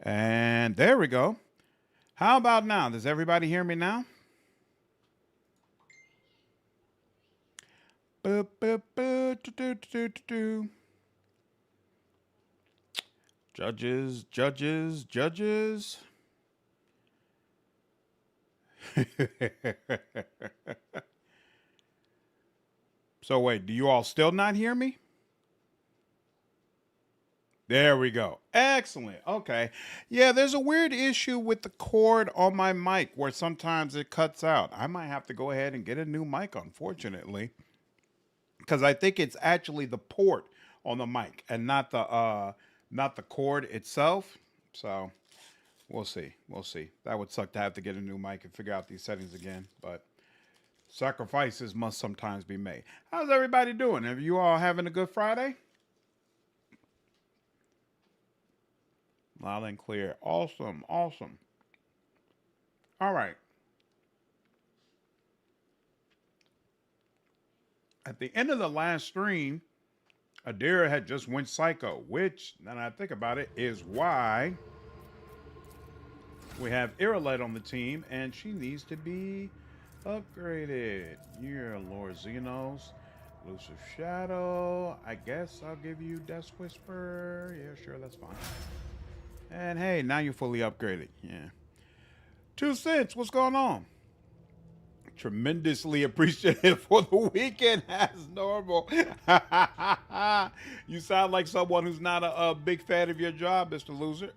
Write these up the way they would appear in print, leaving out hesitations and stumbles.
And there we go. How about now? Does everybody hear me now? Boop, boop, boop, do, do, do, do, do. Judges, judges, judges. So wait, do you all still not hear me? There we go. Excellent. Okay. Yeah, there's a weird issue with the cord on my mic where sometimes it cuts out. I might have to go ahead and get a new mic, unfortunately, because I think it's actually the port on the mic and not the cord itself. So we'll see. We'll see. That would suck to have to get a new mic and figure out these settings again, but sacrifices must sometimes be made. How's everybody doing? Are you all having a good Friday? Loud and clear. Awesome. Awesome. All right. At the end of the last stream, Adira had just went psycho, which, now that I think about it, is why we have Yrilet on the team, and she needs to be upgraded. You're Lord Xenos. Elusive Shadow. I guess I'll give you Death Whisper. Yeah, sure, that's fine. And hey, now you're fully upgraded. Yeah. 2 cents. What's going on? Tremendously appreciative for the weekend as normal. You sound like someone who's not a big fan of your job, Mr. Loser.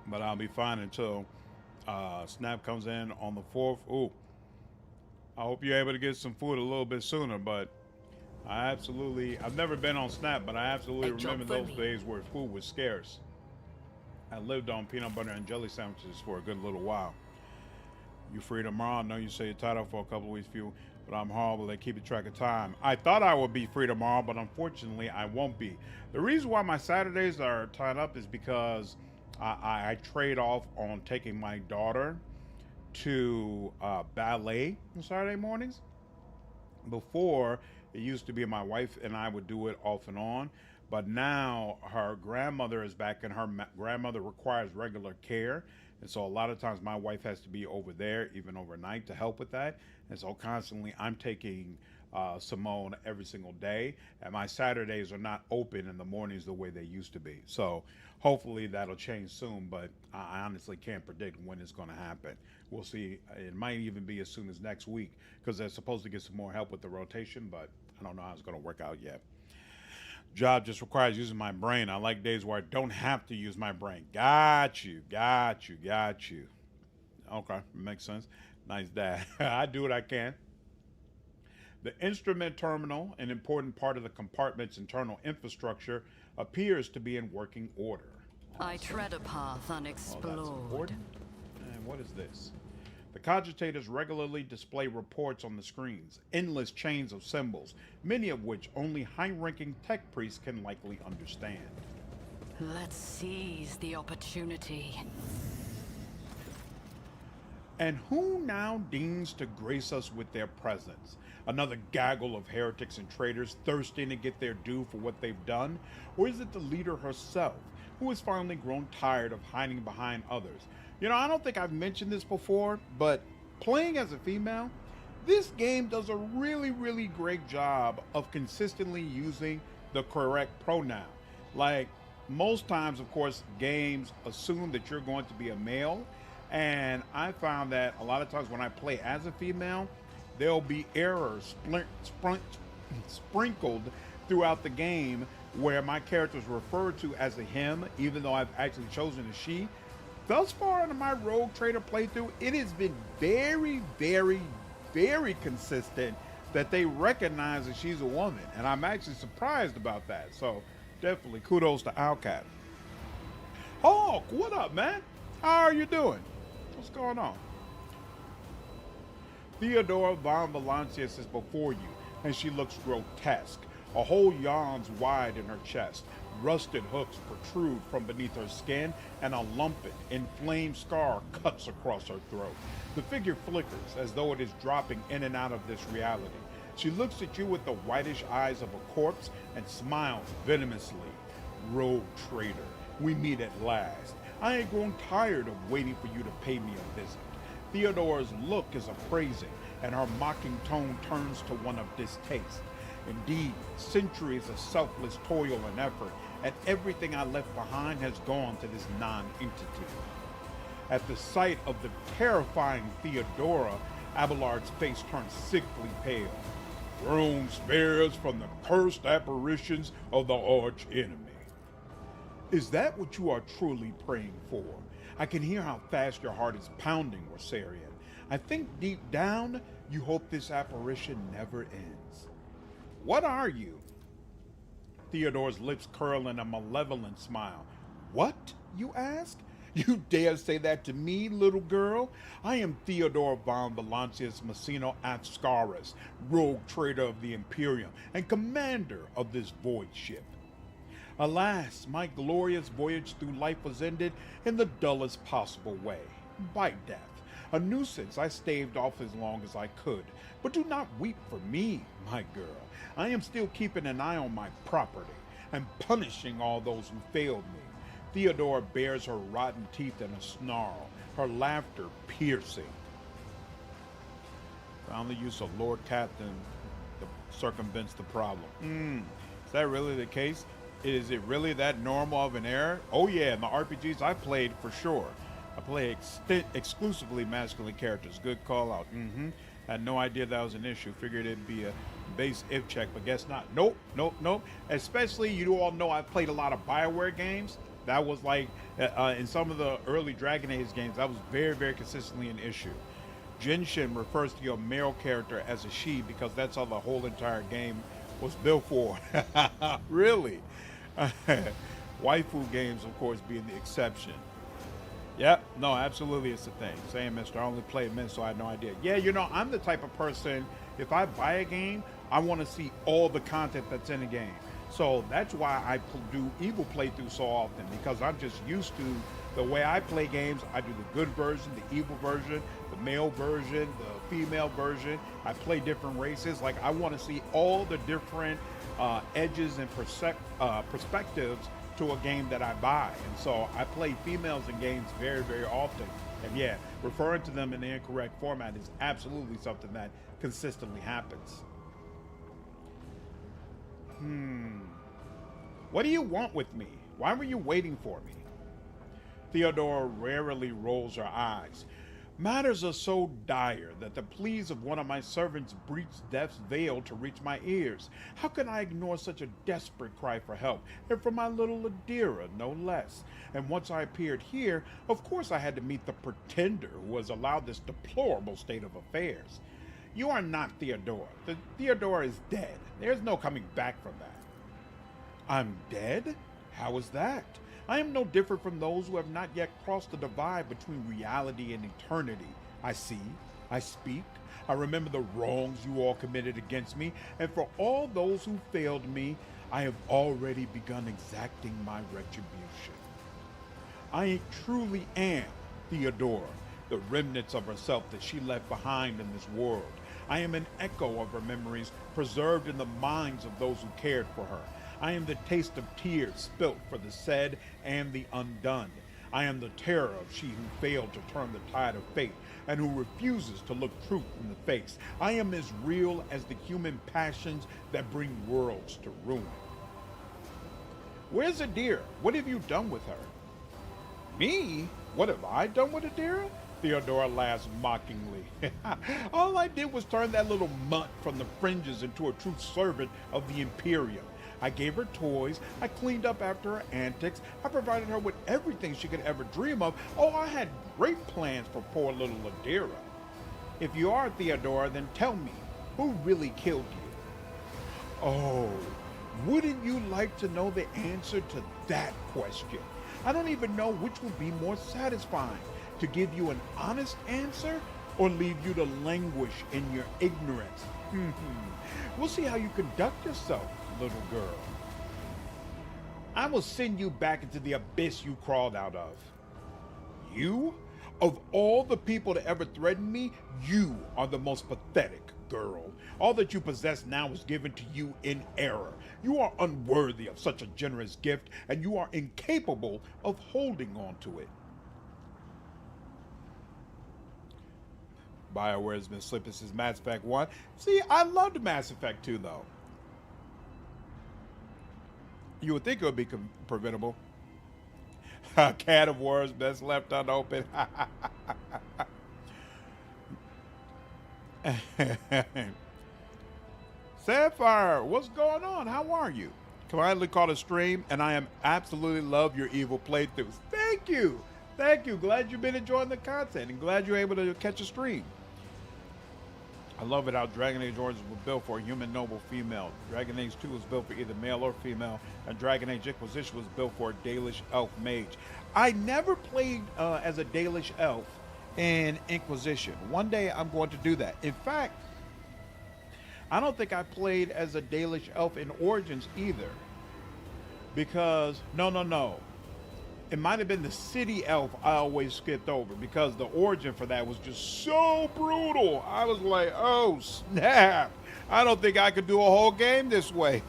But I'll be fine until Snap comes in on the 4th. Ooh. I hope you're able to get some food a little bit sooner, but I've never been on Snap, but I absolutely remember those days where food was scarce. I lived on peanut butter and jelly sandwiches for a good little while. You free tomorrow? I know you say you're tied up for a couple of weeks, but I'm horrible at keeping track of time. I thought I would be free tomorrow, but unfortunately I won't be. The reason why my Saturdays are tied up is because I trade off on taking my daughter to ballet on Saturday mornings. Before, it used to be my wife and I would do it off and on, but now her grandmother is back and her grandmother requires regular care. And so a lot of times my wife has to be over there, even overnight, to help with that. And so constantly I'm taking Simone every single day. And my Saturdays are not open in the mornings the way they used to be. So hopefully that'll change soon, but I honestly can't predict when it's going to happen. We'll see. It might even be as soon as next week because they're supposed to get some more help with the rotation, but I don't know how it's going to work out yet. Job just requires using my brain. I like days where I don't have to use my brain. Got you, got you, got you. Okay, makes sense. Nice, Dad. I do what I can. The instrument terminal, an important part of the compartment's internal infrastructure, appears to be in working order. Awesome. I tread a path unexplored. Well, that's important. And what is this? The cogitators regularly display reports on the screens, endless chains of symbols, many of which only high-ranking tech priests can likely understand. Let's seize the opportunity. And who now deigns to grace us with their presence? Another gaggle of heretics and traitors thirsting to get their due for what they've done? Or is it the leader herself, who has finally grown tired of hiding behind others? You know, I don't think I've mentioned this before, but playing as a female, this game does a really, really great job of consistently using the correct pronoun. Like, most times, of course, games assume that you're going to be a male, and I found that a lot of times when I play as a female, there'll be errors sprinkled throughout the game where my character is referred to as a him, even though I've actually chosen a she. Thus far in my Rogue Trader playthrough, it has been very, very, very consistent that they recognize that she's a woman. And I'm actually surprised about that. So definitely kudos to Owlcat. Hawk, what up, man? How are you doing? What's going on? Theodora von Valancius is before you, and she looks grotesque. A hole yawns wide in her chest. Rusted hooks protrude from beneath her skin, and a lumped, inflamed scar cuts across her throat. The figure flickers as though it is dropping in and out of this reality. She looks at you with the whitish eyes of a corpse and smiles venomously. Rogue traitor, we meet at last. I ain't grown tired of waiting for you to pay me a visit. Theodora's look is appraising, and her mocking tone turns to one of distaste. Indeed, centuries of selfless toil and effort, and everything I left behind has gone to this non-entity. At the sight of the terrifying Theodora, Abelard's face turns sickly pale. Throne spares from the cursed apparitions of the arch enemy. Is that what you are truly praying for? I can hear how fast your heart is pounding, Rossarian. I think deep down, you hope this apparition never ends. What are you? Theodore's lips curl in a malevolent smile. What, you ask? You dare say that to me, little girl? I am Theodore von Valancius Messino Ascaris, rogue traitor of the Imperium and commander of this void ship. Alas, my glorious voyage through life was ended in the dullest possible way, by death. A nuisance I staved off as long as I could. But do not weep for me, my girl. I am still keeping an eye on my property and punishing all those who failed me. Theodora bares her rotten teeth in a snarl, her laughter piercing. Found the use of Lord Captain circumvents the problem. Is that really the case? Is it really that normal of an error? Oh yeah, in the RPGs I played, for sure. I play exclusively masculine characters. Good call out. Had no idea that was an issue. Figured it'd be a base if check, but guess not. Nope. Especially, you all know I played a lot of BioWare games. That was like, in some of the early Dragon Age games, that was very, very consistently an issue. Genshin refers to your male character as a she because that's how the whole entire game was built for. Really? Waifu games, of course, being the exception. Yep, no, absolutely it's a thing. Saying, mister, I only play men, so I had no idea. Yeah, you know, I'm the type of person, if I buy a game, I want to see all the content that's in the game. So that's why I do evil playthrough so often, because I'm just used to the way I play games. I do the good version, the evil version, the male version, the female version. I play different races. Like, I want to see all the different edges and perspectives to a game that I buy. And so I play females in games very, very often. And yeah, referring to them in the incorrect format is absolutely something that consistently happens. What do you want with me? Why were you waiting for me? Theodora rarely rolls her eyes. Matters are so dire that the pleas of one of my servants breached death's veil to reach my ears. How can I ignore such a desperate cry for help, and for my little Adira, no less? And once I appeared here, of course I had to meet the pretender who has allowed this deplorable state of affairs. You are not Theodora. Theodora is dead. There's no coming back from that. I'm dead? How is that? I am no different from those who have not yet crossed the divide between reality and eternity. I see, I speak, I remember the wrongs you all committed against me, and for all those who failed me, I have already begun exacting my retribution. I truly am Theodora, the remnants of herself that she left behind in this world. I am an echo of her memories preserved in the minds of those who cared for her. I am the taste of tears spilt for the said and the undone. I am the terror of she who failed to turn the tide of fate and who refuses to look truth in the face. I am as real as the human passions that bring worlds to ruin. Where's Adira? What have you done with her? Me? What have I done with Adira? Theodora laughs mockingly. All I did was turn that little mutt from the fringes into a true servant of the Imperium. I gave her toys, I cleaned up after her antics, I provided her with everything she could ever dream of. Oh, I had great plans for poor little Adira. If you are Theodora, then tell me, who really killed you? Oh, wouldn't you like to know the answer to that question? I don't even know which would be more satisfying, to give you an honest answer or leave you to languish in your ignorance. We'll see how you conduct yourself, little girl. I will send you back into the abyss you crawled out of. You? Of all the people to ever threaten me, you are the most pathetic, girl. All that you possess now was given to you in error. You are unworthy of such a generous gift, and you are incapable of holding on to it. BioWare has been slipping since Mass Effect 1. See, I loved Mass Effect 2, though. You would think it would be preventable. A can of worms best left unopened. Sapphire, what's going on? How are you? Finally caught a stream, and I am absolutely love your evil playthroughs. Thank you. Thank you. Glad you've been enjoying the content and glad you're able to catch a stream. I love it how Dragon Age Origins was built for a human noble female. Dragon Age 2 was built for either male or female, and Dragon Age Inquisition was built for a Dalish elf mage. I never played as a Dalish elf in Inquisition. One day I'm going to do that. In fact, I don't think I played as a Dalish elf in Origins either. Because, no. It might have been the city elf I always skipped over because the origin for that was just so brutal. I was like, oh, snap. I don't think I could do a whole game this way.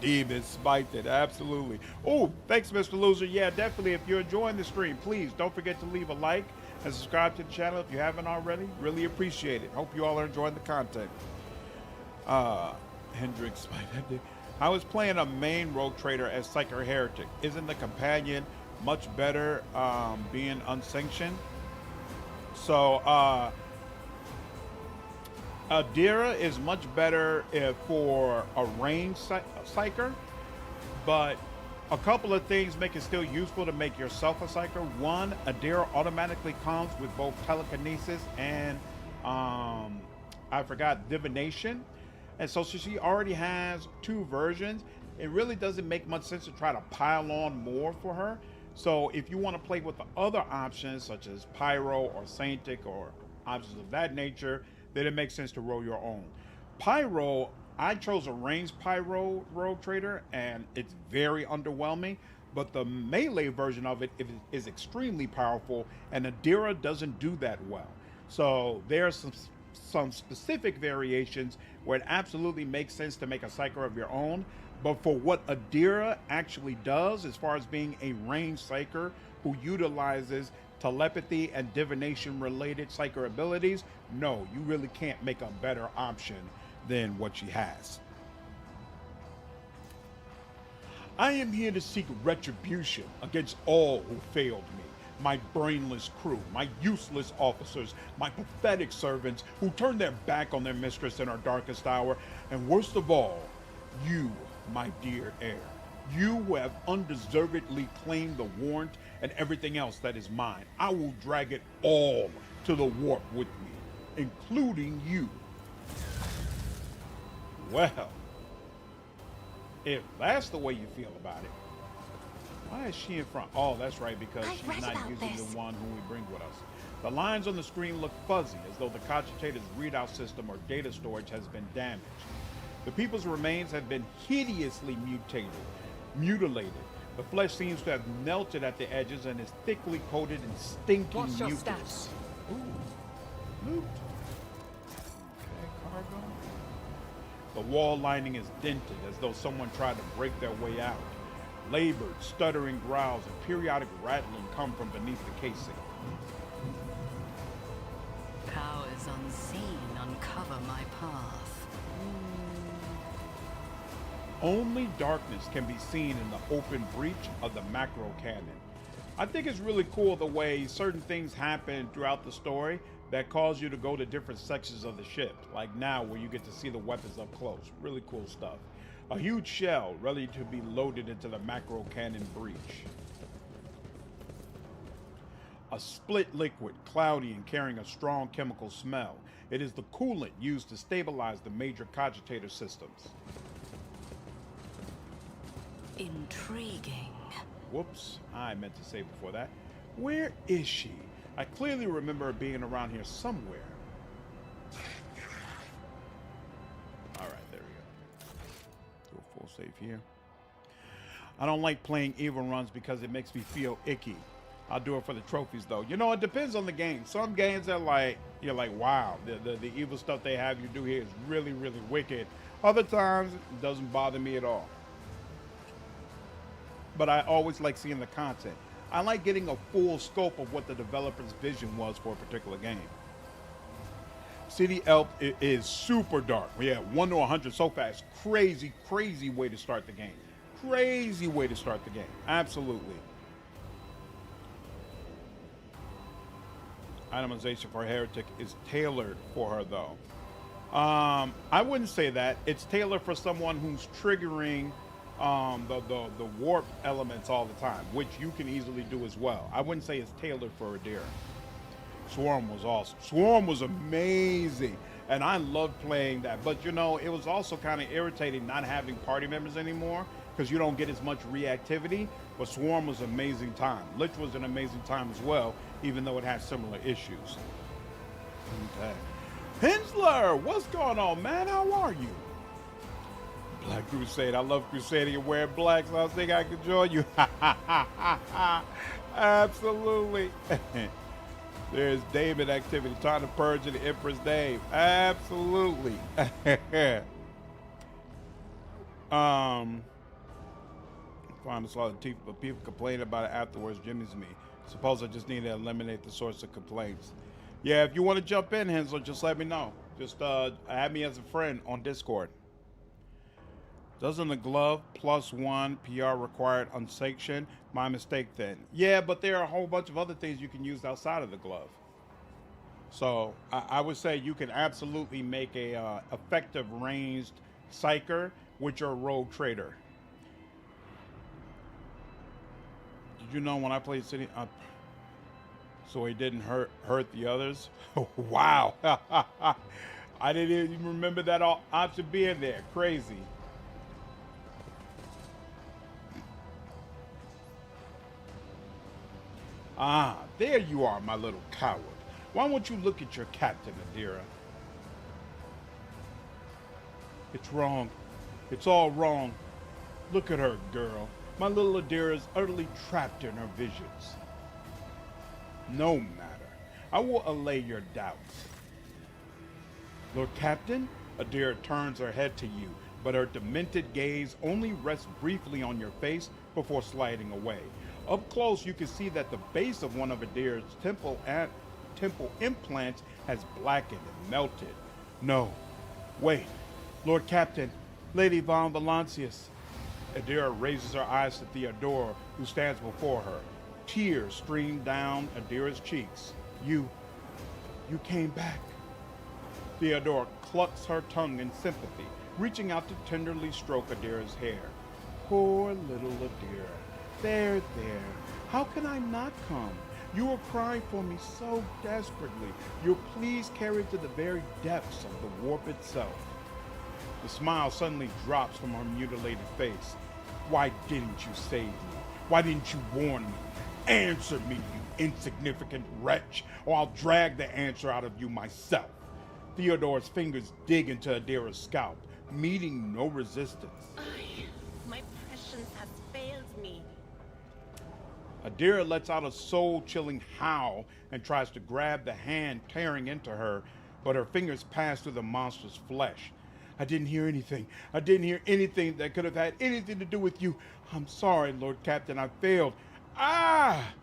Demon spiked it, absolutely. Oh, thanks, Mr. Loser. Yeah, definitely. If you're enjoying the stream, please don't forget to leave a like and subscribe to the channel if you haven't already. Really appreciate it. Hope you all are enjoying the content. Hendrix spiked it. I was playing a main rogue trader as Psyker Heretic. Isn't the companion much better being unsanctioned? So, Adira is much better for a ranged Psyker, but a couple of things make it still useful to make yourself a Psyker. One, Adira automatically comes with both telekinesis and, I forgot, divination. And so she already has two versions. It really doesn't make much sense to try to pile on more for her. So if you want to play with the other options, such as Pyro or Saintic or options of that nature, then it makes sense to roll your own. Pyro, I chose a ranged Pyro rogue trader, and it's very underwhelming. But the melee version of it is extremely powerful, and Adira doesn't do that well. So there's some specific variations where it absolutely makes sense to make a Psyker of your own. But for what Adira actually does, as far as being a ranged Psyker who utilizes telepathy and divination related Psyker abilities, no, you really can't make a better option than what she has. I am here to seek retribution against all who failed me. My brainless crew, my useless officers, my pathetic servants who turned their back on their mistress in our darkest hour, and worst of all, you, my dear heir. You who have undeservedly claimed the warrant and everything else that is mine. I will drag it all to the warp with me, including you. Well, if that's the way you feel about it, why is she in front? Oh, that's right, because she's not using the one who we bring with us. The lines on the screen look fuzzy, as though the cogitator's readout system or data storage has been damaged. The people's remains have been hideously mutilated. The flesh seems to have melted at the edges and is thickly coated in stinking mucus. Ooh, loot. Okay, cargo. The wall lining is dented, as though someone tried to break their way out. Labored, stuttering growls and periodic rattling come from beneath the casing. Powers unseen uncover my path. Only darkness can be seen in the open breach of the macro cannon. I think it's really cool the way certain things happen throughout the story that cause you to go to different sections of the ship. Like now, where you get to see the weapons up close. Really cool stuff. A huge shell ready to be loaded into the macro cannon breach. A split liquid, cloudy and carrying a strong chemical smell. It is the coolant used to stabilize the major cogitator systems. Intriguing. Whoops, I meant to say before that. Where is she? I clearly remember her being around here somewhere. Alright, there we go. Do a full save here. I don't like playing evil runs because it makes me feel icky. I'll do it for the trophies though. You know, it depends on the game. Some games are like, you're like, wow, the evil stuff they have you do here is really, really wicked. Other times, it doesn't bother me at all. But I always like seeing the content. I like getting a full scope of what the developer's vision was for a particular game. City Elf is super dark. We have 1 to 100 so fast. Crazy, crazy way to start the game. Crazy way to start the game. Absolutely. Itemization for Heretic is tailored for her though. I wouldn't say that. It's tailored for someone who's triggering the warp elements all the time, which you can easily do as well. I wouldn't say it's tailored for Adira. Swarm was awesome. Swarm was amazing, and I loved playing that. But you know, it was also kind of irritating not having party members anymore because you don't get as much reactivity. But Swarm was an amazing time. Lich was an amazing time as well, even though it had similar issues. Okay. Hensler, what's going on, man? How are you? Black Crusade. I love crusading and wearing black, so I think I could join you. Absolutely. There's David activity. Time to purge in the Emperor's name. Absolutely. Find a lot of people complain about it afterwards. Jimmy's me. Suppose I just need to eliminate the source of complaints. Yeah, if you want to jump in, Hensler, just let me know. Just add me as a friend on Discord. Doesn't the glove +1 PR required unsanctioned? My mistake then. Yeah, but there are a whole bunch of other things you can use outside of the glove. So I would say you can absolutely make a effective ranged psyker with your rogue trader. Did you know when I played City, so he didn't hurt the others? Wow. I didn't even remember that option being there. Crazy. Ah, there you are, my little coward. Why won't you look at your captain, Adira? It's wrong. It's all wrong. Look at her, girl. My little Adira is utterly trapped in her visions. No matter. I will allay your doubts. Lord Captain, Adira turns her head to you, but her demented gaze only rests briefly on your face before sliding away. Up close, you can see that the base of one of Adira's temple implants has blackened and melted. No, wait, Lord Captain, Lady Von Valancius. Adira raises her eyes to Theodora, who stands before her. Tears stream down Adira's cheeks. You came back. Theodora clucks her tongue in sympathy, reaching out to tenderly stroke Adira's hair. Poor little Adira. There. How can I not come? You were crying for me so desperately. Your pleas carried to the very depths of the warp itself. The smile suddenly drops from her mutilated face. Why didn't you save me? Why didn't you warn me? Answer me, you insignificant wretch, or I'll drag the answer out of you myself. Theodora's fingers dig into Adira's scalp, meeting no resistance. My prescience has failed me. Adira lets out a soul-chilling howl and tries to grab the hand tearing into her, but her fingers pass through the monster's flesh. I didn't hear anything. I didn't hear anything that could have had anything to do with you. I'm sorry, Lord Captain, I failed. Ah!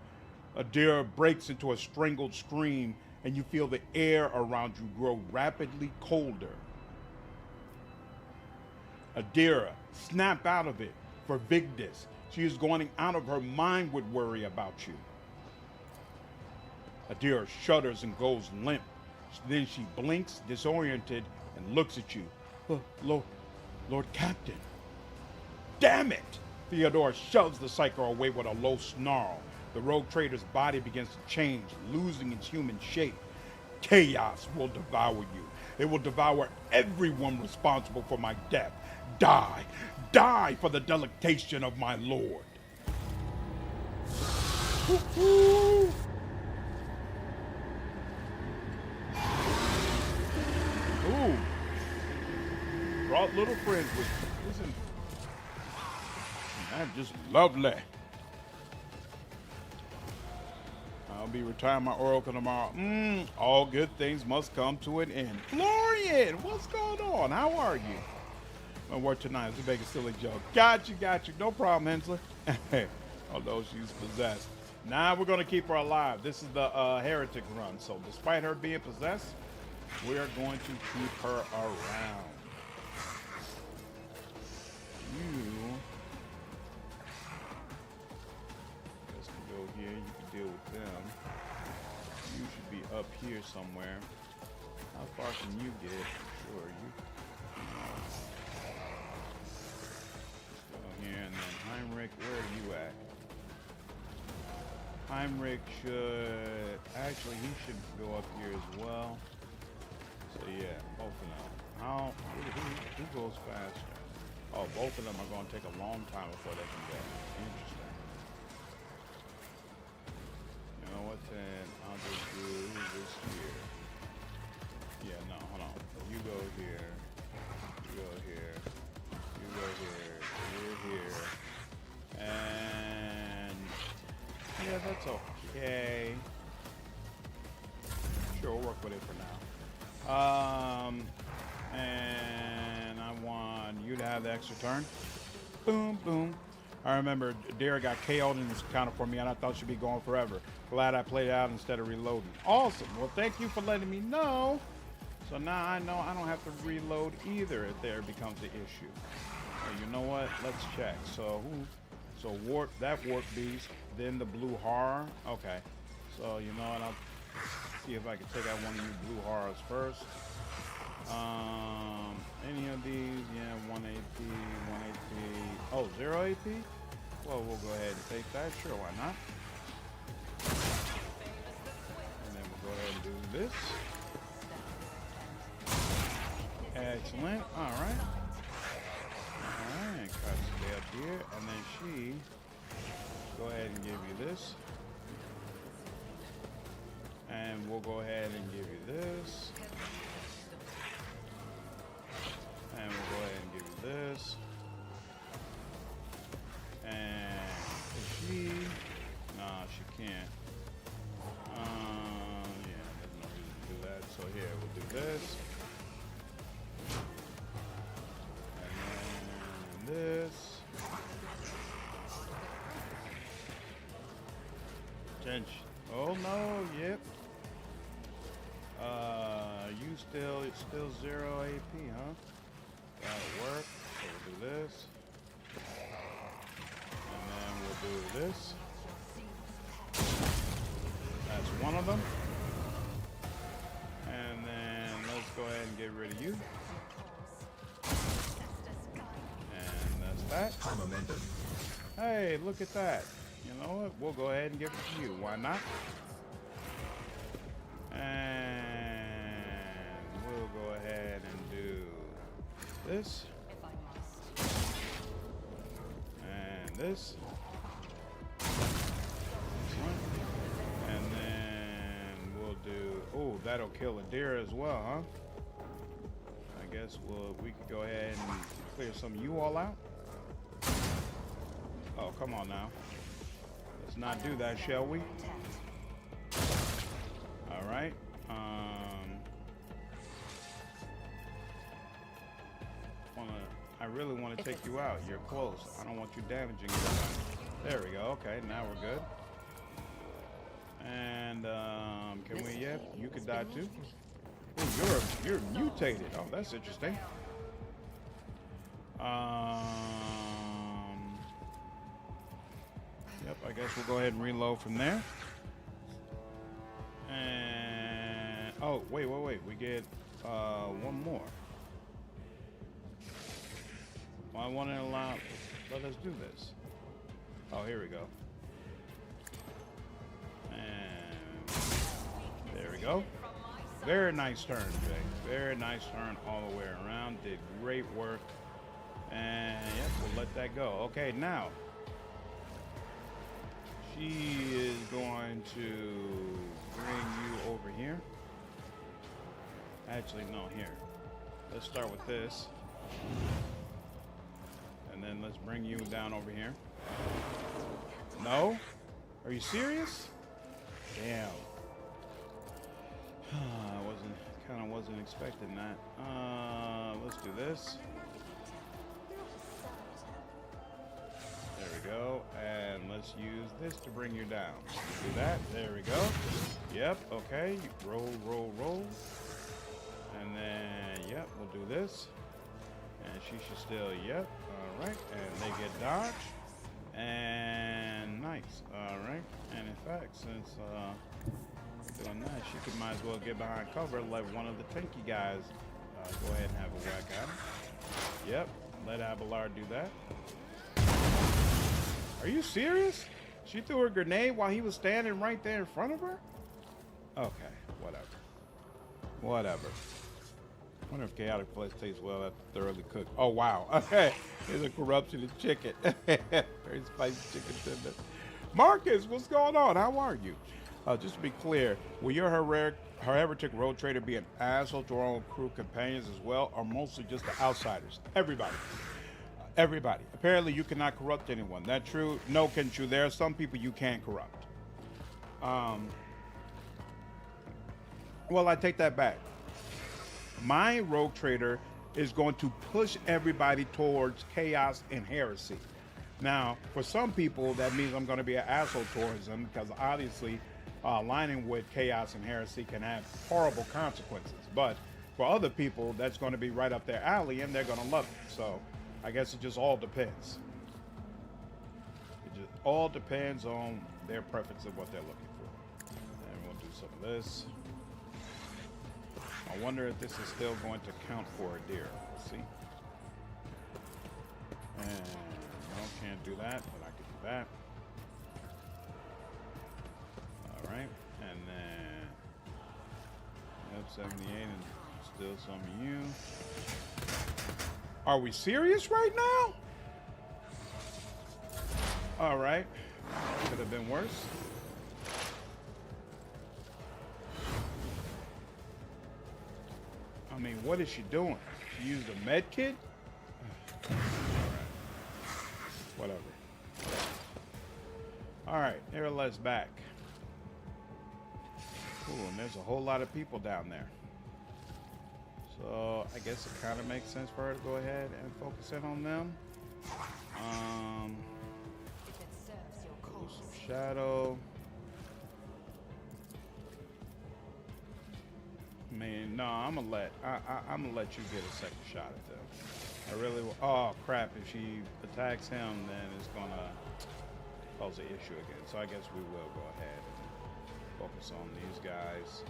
Adira breaks into a strangled scream, and you feel the air around you grow rapidly colder. Adira, snap out of it. For Vigdis, she is going out of her mind with worry about you. Adira shudders and goes limp. Then she blinks, disoriented, and looks at you. Lord Captain. Damn it! Theodora shoves the psyker away with a low snarl. The rogue trader's body begins to change, losing its human shape. Chaos will devour you. It will devour everyone responsible for my death. Die! Die for the delectation of my lord! Woo-hoo! Ooh. Brought little friends with you. Listen. That's just lovely. I'll be retiring my Oracle tomorrow. All good things must come to an end. Florian, what's going on? How are you? My work tonight is to make a silly joke. Got you. No problem, Hensler. Although she's possessed. Now we're going to keep her alive. This is the Heretic run. So despite her being possessed, we're going to keep her around. You guys can go here. You can deal with them. You should be up here somewhere. How far can you get? Sure, you. Let's go here and then Heinrix. Where are you at? Heinrix should actually he should go up here as well. So yeah, both of them. How who goes faster? Oh, both of them are going to take a long time before they can go. Interesting. You know what then? I'll just do this here. Yeah, no, hold on. You go here. You go here. You go here. You're here. And yeah, that's okay. Sure, we'll work with it for now. And I want you to have the extra turn. Boom, boom. I remember Adira got KO'd in this counter for me, and I thought she'd be going forever. Glad I played it out instead of reloading. Awesome. Well, thank you for letting me know. So now I know I don't have to reload either if there becomes an issue. Well, you know what? Let's check. So warp beast, then the blue horror. Okay. So you know what? I'll see if I can take out one of you blue horrors first. Any of these? Yeah, 1 AP, 1 AP. Oh, 0 AP? Well, we'll go ahead and take that. Sure, why not? And then we'll go ahead and do this. Excellent. All right. And Cassia up here, and then she go ahead and give you this. And we'll go ahead and give you this. And we'll go ahead and give you this. And she, nah, she can't. Yeah, there's no reason to do that. So here, we'll do this. And then this. Attention. Oh no, yep. You still 0 AP, huh? That'll work. So we'll do this. And then we'll do this. That's one of them. And then let's go ahead and get rid of you. And that's that. Hey, look at that. You know what? We'll go ahead and give it to you. Why not? And we'll go ahead and do this. And this. And then we'll do, oh, that'll kill Adira as well, huh? I guess we could go ahead and clear some of you all out. Oh, come on now. Let's not do that, shall we? All right. I really want to take you out. You're close. I don't want you damaging yourself. There we go. Okay, now we're good. And can we? Yeah, you could die too. Ooh, you're mutated. Oh, that's interesting. Yep, I guess we'll go ahead and reload from there. And oh, wait. We get one more. Well, I want to allow. Let us do this. Oh, here we go. And there we go. Very nice turn, Jay. Very nice turn all the way around. Did great work. And yep, we'll let that go. Okay, now she is going to bring you over here. Actually, no, here. Let's start with this. And And then let's bring you down over here. No? Are you serious? Damn. I wasn't expecting that. Let's do this. There we go. And let's use this to bring you down. Do that. There we go. Yep. Okay. Roll, roll, roll. And then, yep, we'll do this. And she should still, yep. All right. And they get dodged. And nice. All right. And in fact, since doing that, she could might as well get behind cover, let one of the tanky guys go ahead and have a whack at him. Yep. Let Abelard do that. Are you serious? She threw her grenade while he was standing right there in front of her? Okay. Whatever. Whatever. I wonder if chaotic flesh tastes well after thoroughly cooked. Oh, wow. Okay. There's a corruption of chicken. Very spicy chicken tender. Marcus, what's going on? How are you? Just to be clear, will your heretic road trader be an asshole to our own crew companions as well, or mostly just the outsiders? Everybody. Everybody. Apparently, you cannot corrupt anyone. That true? No, Kenchu. There are some people you can't corrupt. Well, I take that back. My rogue trader is going to push everybody towards chaos and heresy. Now, for some people, that means I'm going to be an asshole towards them because obviously aligning with chaos and heresy can have horrible consequences. But for other people, that's going to be right up their alley and they're going to love it. So I guess it just all depends. It just all depends on their preference of what they're looking for. And we'll do some of this. I wonder if this is still going to count for Adira. Let's see. And no, can't do that, but I can do that. All right, and then F78 and still some of you. Are we serious right now? All right, could have been worse. I mean, what is she doing? She used a med kit? All right. Whatever. All right, Yrilet's back. Cool, and there's a whole lot of people down there. So I guess it kind of makes sense for her to go ahead and focus in on them. Do some shadow. I mean, no, I'm gonna let you get a second shot at them. I really will. Oh crap! If she attacks him, then it's gonna pose an issue again. So I guess we will go ahead and focus on these guys.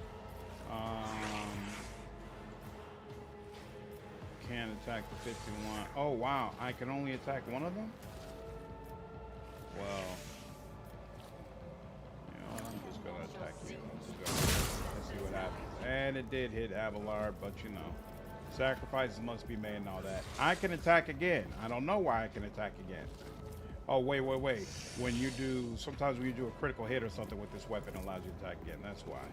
Can't attack the 51. Oh wow! I can only attack one of them. Well, you know, I'm just gonna attack you. Let's see what happens. And it did hit Abelard, but you know, sacrifices must be made and all that. I can attack again. I don't know why I can attack again. Oh, wait. When you do, sometimes when you do a critical hit or something with this weapon, it allows you to attack again. That's why.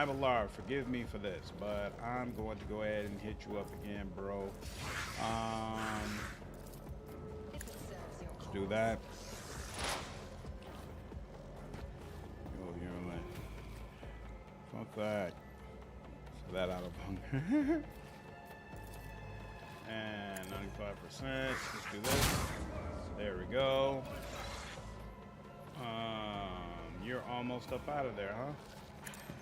Abelard, forgive me for this, but I'm going to go ahead and hit you up again, bro. Let's do that. Fuck that. So that out of hunger. And 95%. Let's do this. There we go. You're almost up out of there, huh?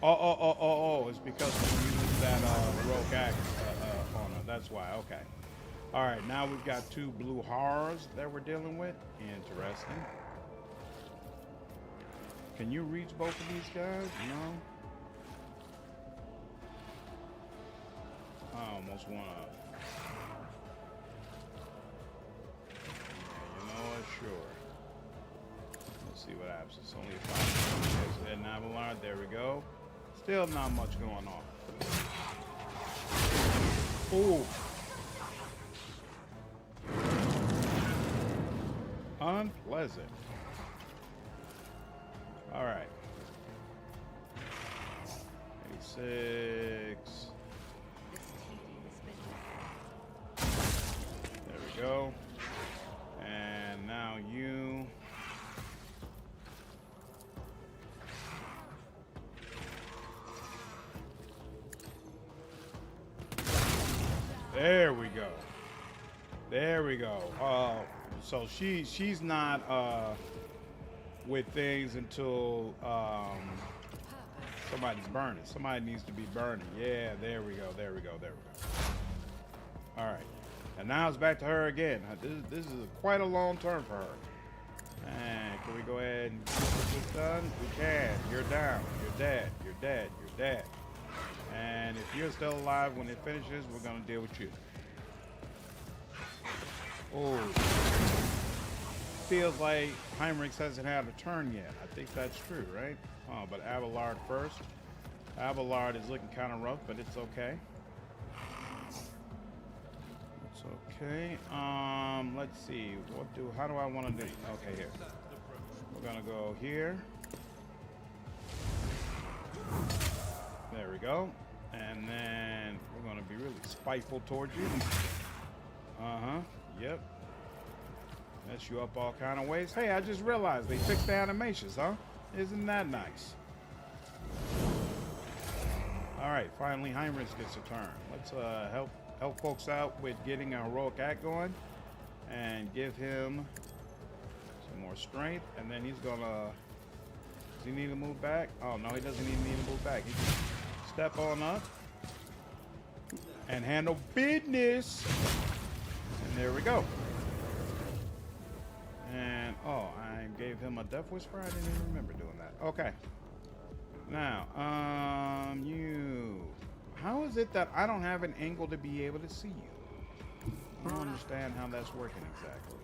Oh. It's because we used that rogue axe on her. That's why. Okay. All right. Now we've got two blue horrors that we're dealing with. Interesting. Can you reach both of these guys? No. I almost want to. Yeah, you know what? Sure. Let's see what happens. It's only a 5. Okay, so Abelard, there we go. Still not much going on. Ooh. Unpleasant. All right. 86. There we go. There we go. There we go. So she's not with things until somebody's burning. Somebody needs to be burning. Yeah, there we go. There we go. There we go. All right. And now it's back to her again. This is quite a long turn for her. And can we go ahead and get this done? We can. You're down. You're dead. You're dead. You're dead. And if you're still alive when it finishes, we're going to deal with you. Oh. Feels like Heinrix hasn't had a turn yet. I think that's true, right? Oh, but Abelard first. Abelard is looking kind of rough, but it's okay. It's okay. Let's see. How do I want to do? Okay, here. We're gonna go here. There we go. And then we're gonna be really spiteful towards you. Yep. Mess you up all kind of ways. Hey, I just realized they fixed the animations, huh? Isn't that nice? All right, finally Heinrix gets a turn. Let's help folks out with getting a heroic act going and give him some more strength. And then he's gonna, does he need to move back? Oh no, he doesn't even need to move back. He can step on up and handle business. And there we go. And oh, I gave him a death whisper. I didn't even remember doing that. Okay. Now, how is it that I don't have an angle to be able to see you? I don't understand how that's working exactly.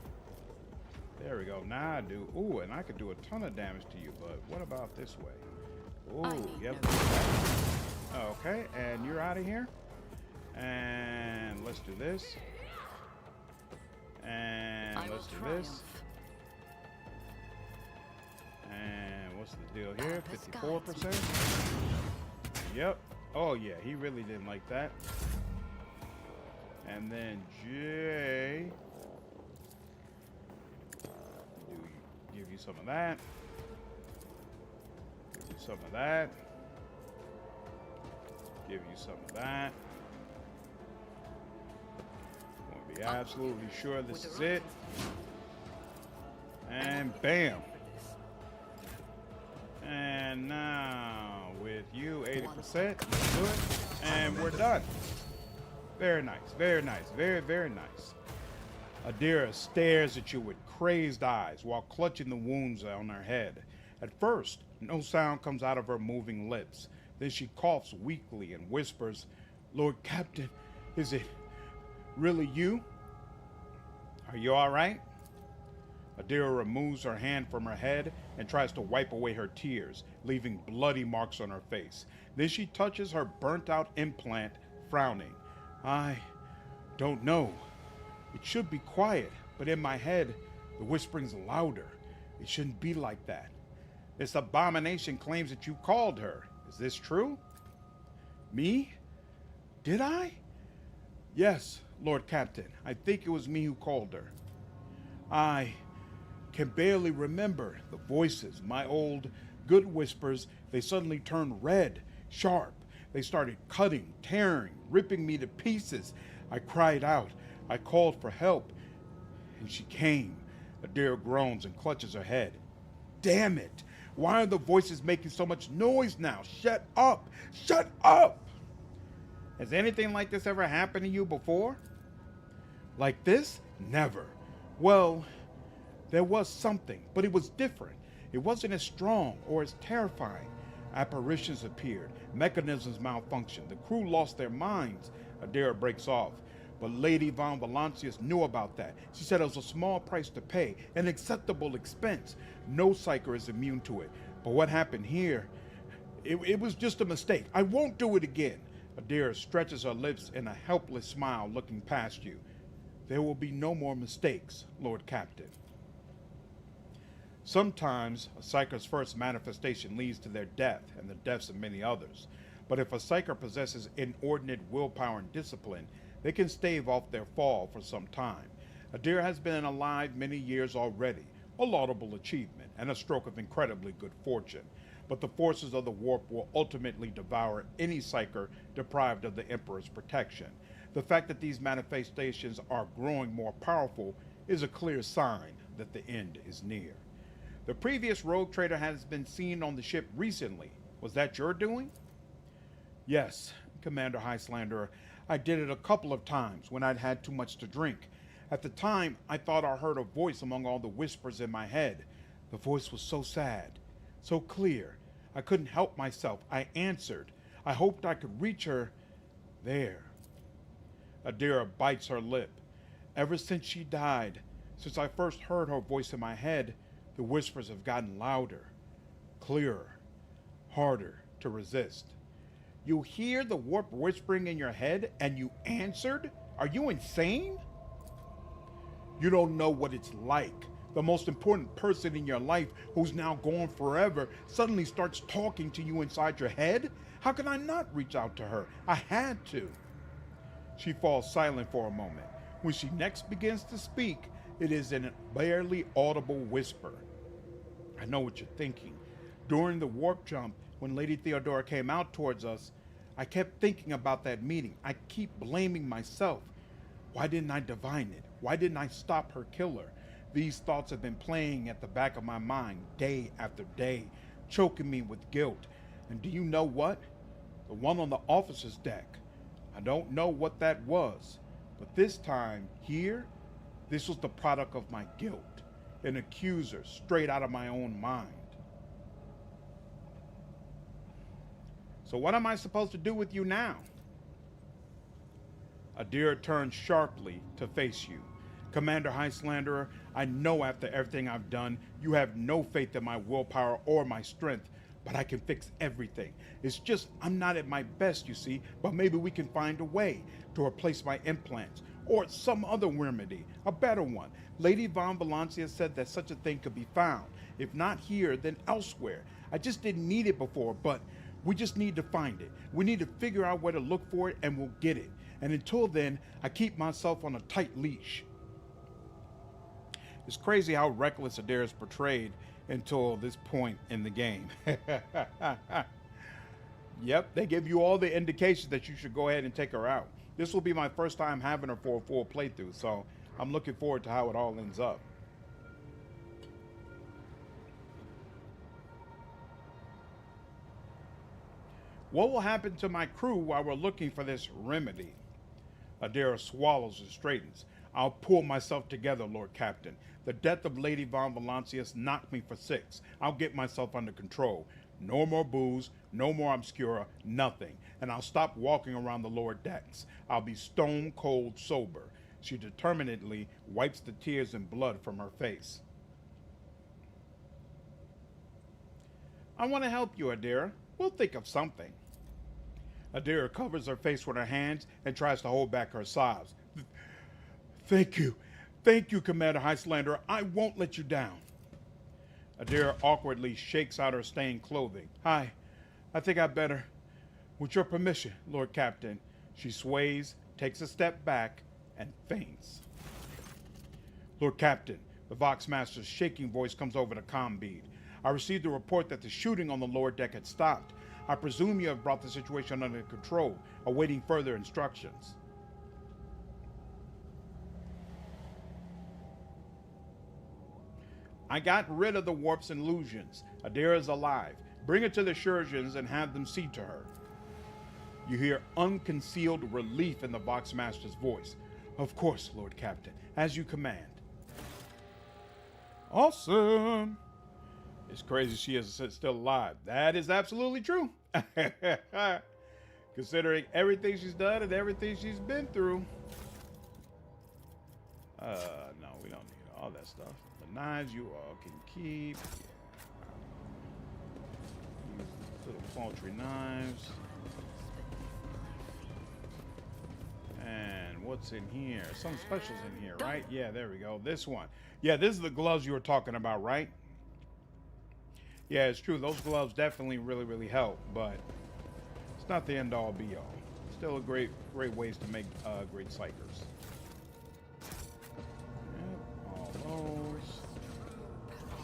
There we go. Now I do. Ooh, and I could do a ton of damage to you, but what about this way? Ooh, yep. Okay, and you're out of here. And let's do this. And let's do this. And what's the deal here? 54%? Yep. Oh yeah, he really didn't like that. And then Jay, give you some of that. Give you some of that. Give you some of that. Want to be absolutely sure this is it. And bam. And now with you 80%, let's do it. And we're done. Very nice, very nice, very, very nice. Adira stares at you with crazed eyes while clutching the wounds on her head. At first, no sound comes out of her moving lips. Then she coughs weakly and whispers, "Lord Captain, is it really you? Are you all right?" Adira removes her hand from her head and tries to wipe away her tears, leaving bloody marks on her face. Then she touches her burnt-out implant, frowning. "I don't know. It should be quiet, but in my head, the whispering's louder. It shouldn't be like that. This abomination claims that you called her. Is this true?" "Me? Did I?" "Yes, Lord Captain. I think it was me who called her. I can barely remember the voices. My old good whispers, they suddenly turned red, sharp. They started cutting, tearing, ripping me to pieces. I cried out. I called for help, and she came." Adira groans and clutches her head. "Damn it! Why are the voices making so much noise now? Shut up! Shut up!" "Has anything like this ever happened to you before?" "Like this? Never. Well, there was something, but it was different. It wasn't as strong or as terrifying. Apparitions appeared, mechanisms malfunctioned, the crew lost their minds." Adira breaks off. "But Lady von Valancius knew about that. She said it was a small price to pay, an acceptable expense. No psyker is immune to it. But what happened here, it was just a mistake. I won't do it again." Adira stretches her lips in a helpless smile, looking past you. "There will be no more mistakes, Lord Captain." Sometimes a psyker's first manifestation leads to their death and the deaths of many others. But if a psyker possesses inordinate willpower and discipline, they can stave off their fall for some time. Adira has been alive many years already, a laudable achievement and a stroke of incredibly good fortune. But the forces of the warp will ultimately devour any psyker deprived of the Emperor's protection. The fact that these manifestations are growing more powerful is a clear sign that the end is near. The previous rogue trader has been seen on the ship recently. Was that your doing? Yes, Commander Highlander. I did it a couple of times when I'd had too much to drink. At the time, I thought I heard a voice among all the whispers in my head. The voice was so sad, so clear. I couldn't help myself. I answered. I hoped I could reach her. There. Adira bites her lip. Ever since she died, since I first heard her voice in my head, the whispers have gotten louder, clearer, harder to resist. You hear the warp whispering in your head and you answered? Are you insane? You don't know what it's like. The most important person in your life, who's now gone forever, suddenly starts talking to you inside your head? How can I not reach out to her? I had to. She falls silent for a moment. When she next begins to speak, it is in a barely audible whisper. I know what you're thinking. During the warp jump, when Lady Theodora came out towards us, I kept thinking about that meeting. I keep blaming myself. Why didn't I divine it? Why didn't I stop her killer? These thoughts have been playing at the back of my mind day after day, choking me with guilt. And do you know what? The one on the officer's deck. I don't know what that was, but this time here, this was the product of my guilt. An accuser straight out of my own mind. So what am I supposed to do with you now? Adira turns sharply to face you. Commander Highlander, I know after everything I've done, you have no faith in my willpower or my strength, but I can fix everything. It's just I'm not at my best, you see, but maybe we can find a way to replace my implants, or some other remedy, a better one. Lady Von Valancia said that such a thing could be found. If not here, then elsewhere. I just didn't need it before, but we just need to find it. We need to figure out where to look for it, and we'll get it. And until then, I keep myself on a tight leash. It's crazy how reckless Adira is portrayed until this point in the game. Yep, they give you all the indications that you should go ahead and take her out. This will be my first time having her for a full playthrough, so I'm looking forward to how it all ends up. What will happen to my crew while we're looking for this remedy? Adira swallows and straightens. I'll pull myself together, Lord Captain. The death of Lady Von Valancius knocked me for 6. I'll get myself under control. No more booze, no more obscura, nothing. And I'll stop walking around the lower decks. I'll be stone cold sober. She determinedly wipes the tears and blood from her face. I want to help you, Adira. We'll think of something. Adira covers her face with her hands and tries to hold back her sobs. Thank you. Thank you, Commander Highlander. I won't let you down. Adira awkwardly shakes out her stained clothing. Hi, I think I better. With your permission, Lord Captain. She sways, takes a step back, and faints. Lord Captain, the Voxmaster's shaking voice comes over the comm bead. I received a report that the shooting on the lower deck had stopped. I presume you have brought the situation under control, awaiting further instructions. I got rid of the warps and illusions. Adira is alive. Bring her to the surgeons and have them see to her. You hear unconcealed relief in the Voxmaster's voice. Of course, Lord Captain, as you command. Awesome. It's crazy she is still alive. That is absolutely true. Considering everything she's done and everything she's been through. No, we don't need all that stuff. The knives you all can keep. Yeah. Little paltry knives. And what's in here? Some specials in here, right? Yeah, there we go. This one. Yeah, this is the gloves you were talking about, right? Yeah, it's true. Those gloves definitely really help, but it's not the end all be all. Still a great ways to make great psychers. Yep, all those.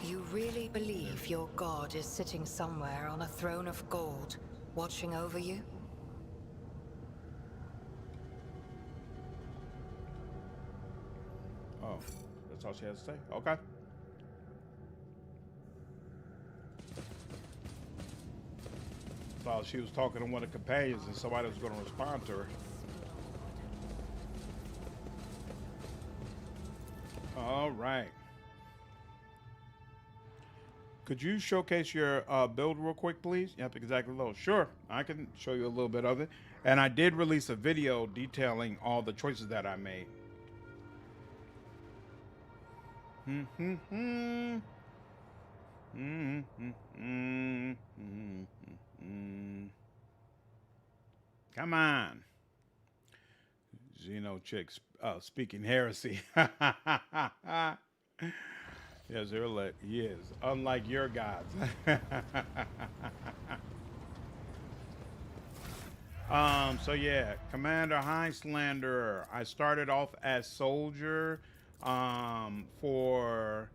You really believe your god is sitting somewhere on a throne of gold, watching over you? That's all she has to say. Okay. Thought she was talking to one of the companions and somebody was going to respond to her. All right. Could you showcase your build real quick, please? Yep, exactly low. Sure, I can show you a little bit of it. And I did release a video detailing all the choices that I made. Come on. Xeno chicks speaking heresy. Yes, Yrilet, he is. Unlike your gods. So yeah, Commander Highlander. I started off as soldier. For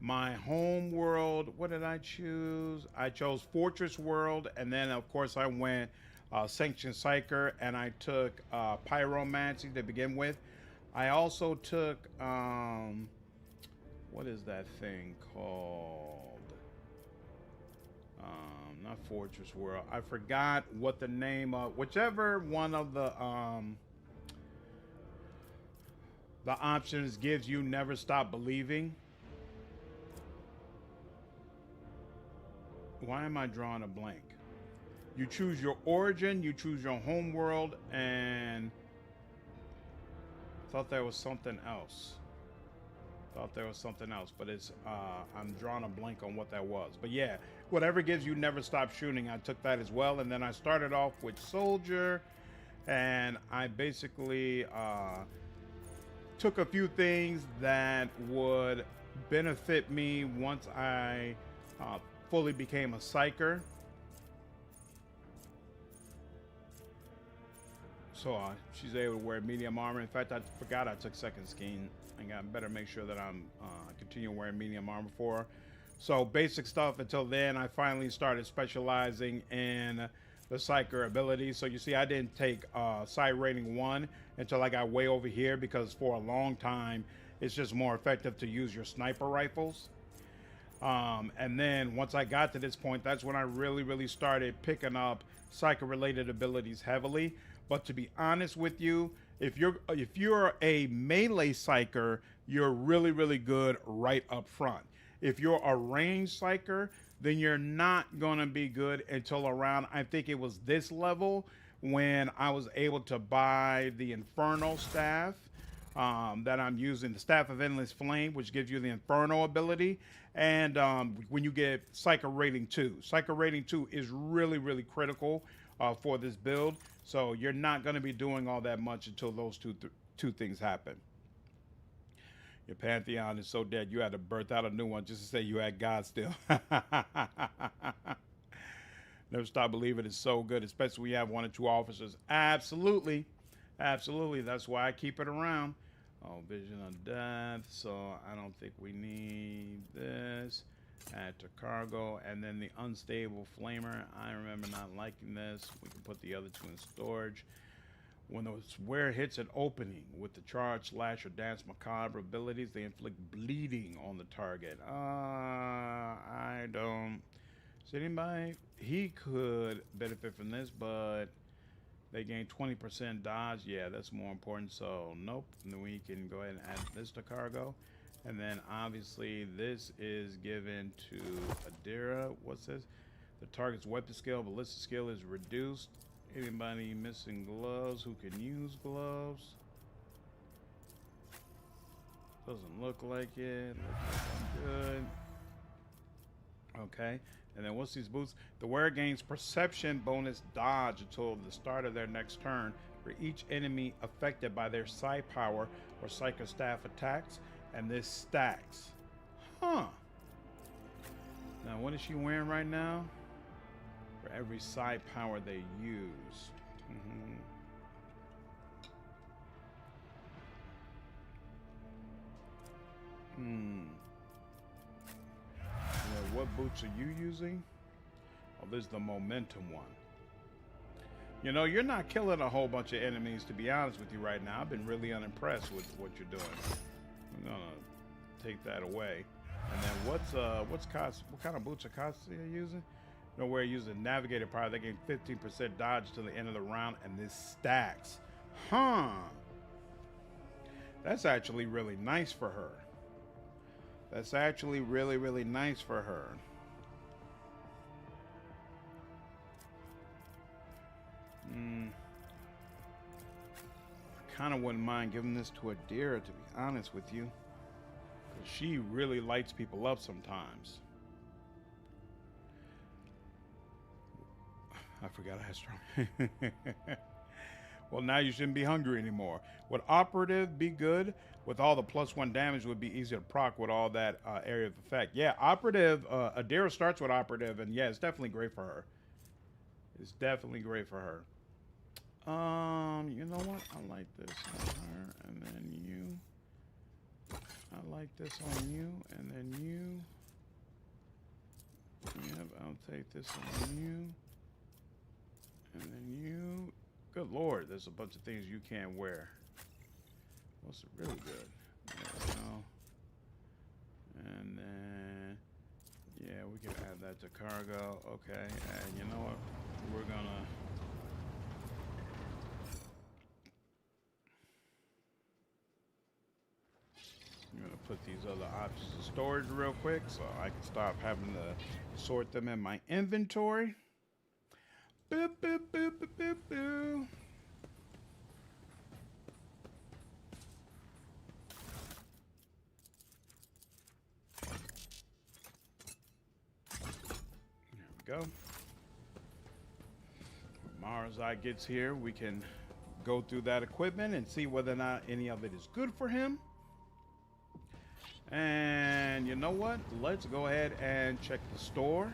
my home world, what did I choose? I chose Fortress World, and then of course I went Sanctioned Psyker, and I took Pyromancy to begin with. I also took what is that thing called? Not Fortress World. I forgot what the name of whichever one of the options gives you Never Stop Believing. Why am I drawing a blank? You choose your origin, you choose your home world, and I thought there was something else. But it's I'm drawing a blank on what that was. But yeah, whatever gives you Never Stop Shooting, I took that as well. And then I started off with Soldier, and I basically took a few things that would benefit me once I fully became a Psyker. So she's able to wear medium armor. In fact, I forgot I took second skin. I better make sure that I'm continue wearing medium armor for her. So basic stuff until then. I finally started specializing in the Psyker abilities. So you see, I didn't take Psy rating 1 until I got way over here, because for a long time it's just more effective to use your sniper rifles. And then once I got to this point, that's when I really started picking up Psyker related abilities heavily. But to be honest with you, if you're a melee Psyker, you're really good right up front. If you're a ranged Psyker, then you're not gonna be good until around, I think it was this level, when I was able to buy the Inferno staff that I'm using, the Staff of Endless Flame, which gives you the Inferno ability. And when you get Psyker rating 2. Psyker rating 2 is really critical for this build. So you're not going to be doing all that much until those two things happen. Your Pantheon is so dead, you had to birth out a new one just to say you had God still. Never Stop Believing is so good, especially when you have 1 or 2 officers. Absolutely. That's why I keep it around. Oh, Vision of Death. So I don't think we need this. Add to cargo, and then the Unstable Flamer. I remember not liking this. We can put the other 2 in storage. When the swear hits an opening with the Charge, Slash, or Dance Macabre abilities, they inflict bleeding on the target. I don't see anybody. He could benefit from this, but they gain 20% dodge. Yeah, that's more important. So nope. And then we can go ahead and add this to cargo. And then obviously this is given to Adira. What's this? The target's weapon skill, ballistic skill is reduced. Anybody missing gloves who can use gloves? Doesn't look like it. Looks like I'm good. Okay. And then what's these boots? The wearer gains perception bonus dodge until the start of their next turn for each enemy affected by their psi power or Psyker staff attacks. And this stacks. Huh. Now, what is she wearing right now? For every psi power they use. Yeah, what boots are you using? Oh, this is the momentum one. You know, you're not killing a whole bunch of enemies, to be honest with you right now. I've been really unimpressed with what you're doing. I'm gonna take that away. And then what kind of boots are Cassia using? No, we're using Navigator Power. They gain 15% dodge to the end of the round, and this stacks. Huh. That's actually really nice for her. That's actually really, really nice for her. I kind of wouldn't mind giving this to Adira, to be honest with you. Because she really lights people up sometimes. I forgot I had strong. Well, now you shouldn't be hungry anymore. Would Operative be good? With all the +1 damage, would be easy to proc with all that area of effect. Yeah, Operative, Adira starts with Operative, and yeah, it's definitely great for her. It's definitely great for her. You know what? I like this on her, and then you. I like this on you, and then you. Yep, I'll take this on you. And then you. Good Lord, there's a bunch of things you can't wear. What's really good? There we go. And then, yeah, we can add that to cargo. Okay, and you know what? We're gonna put these other options in storage real quick so I can stop having to sort them in my inventory. Boop, boop, boop, boop, boop, boop. There we go. When Marazhai gets here, we can go through that equipment and see whether or not any of it is good for him. And you know what? Let's go ahead and check the store.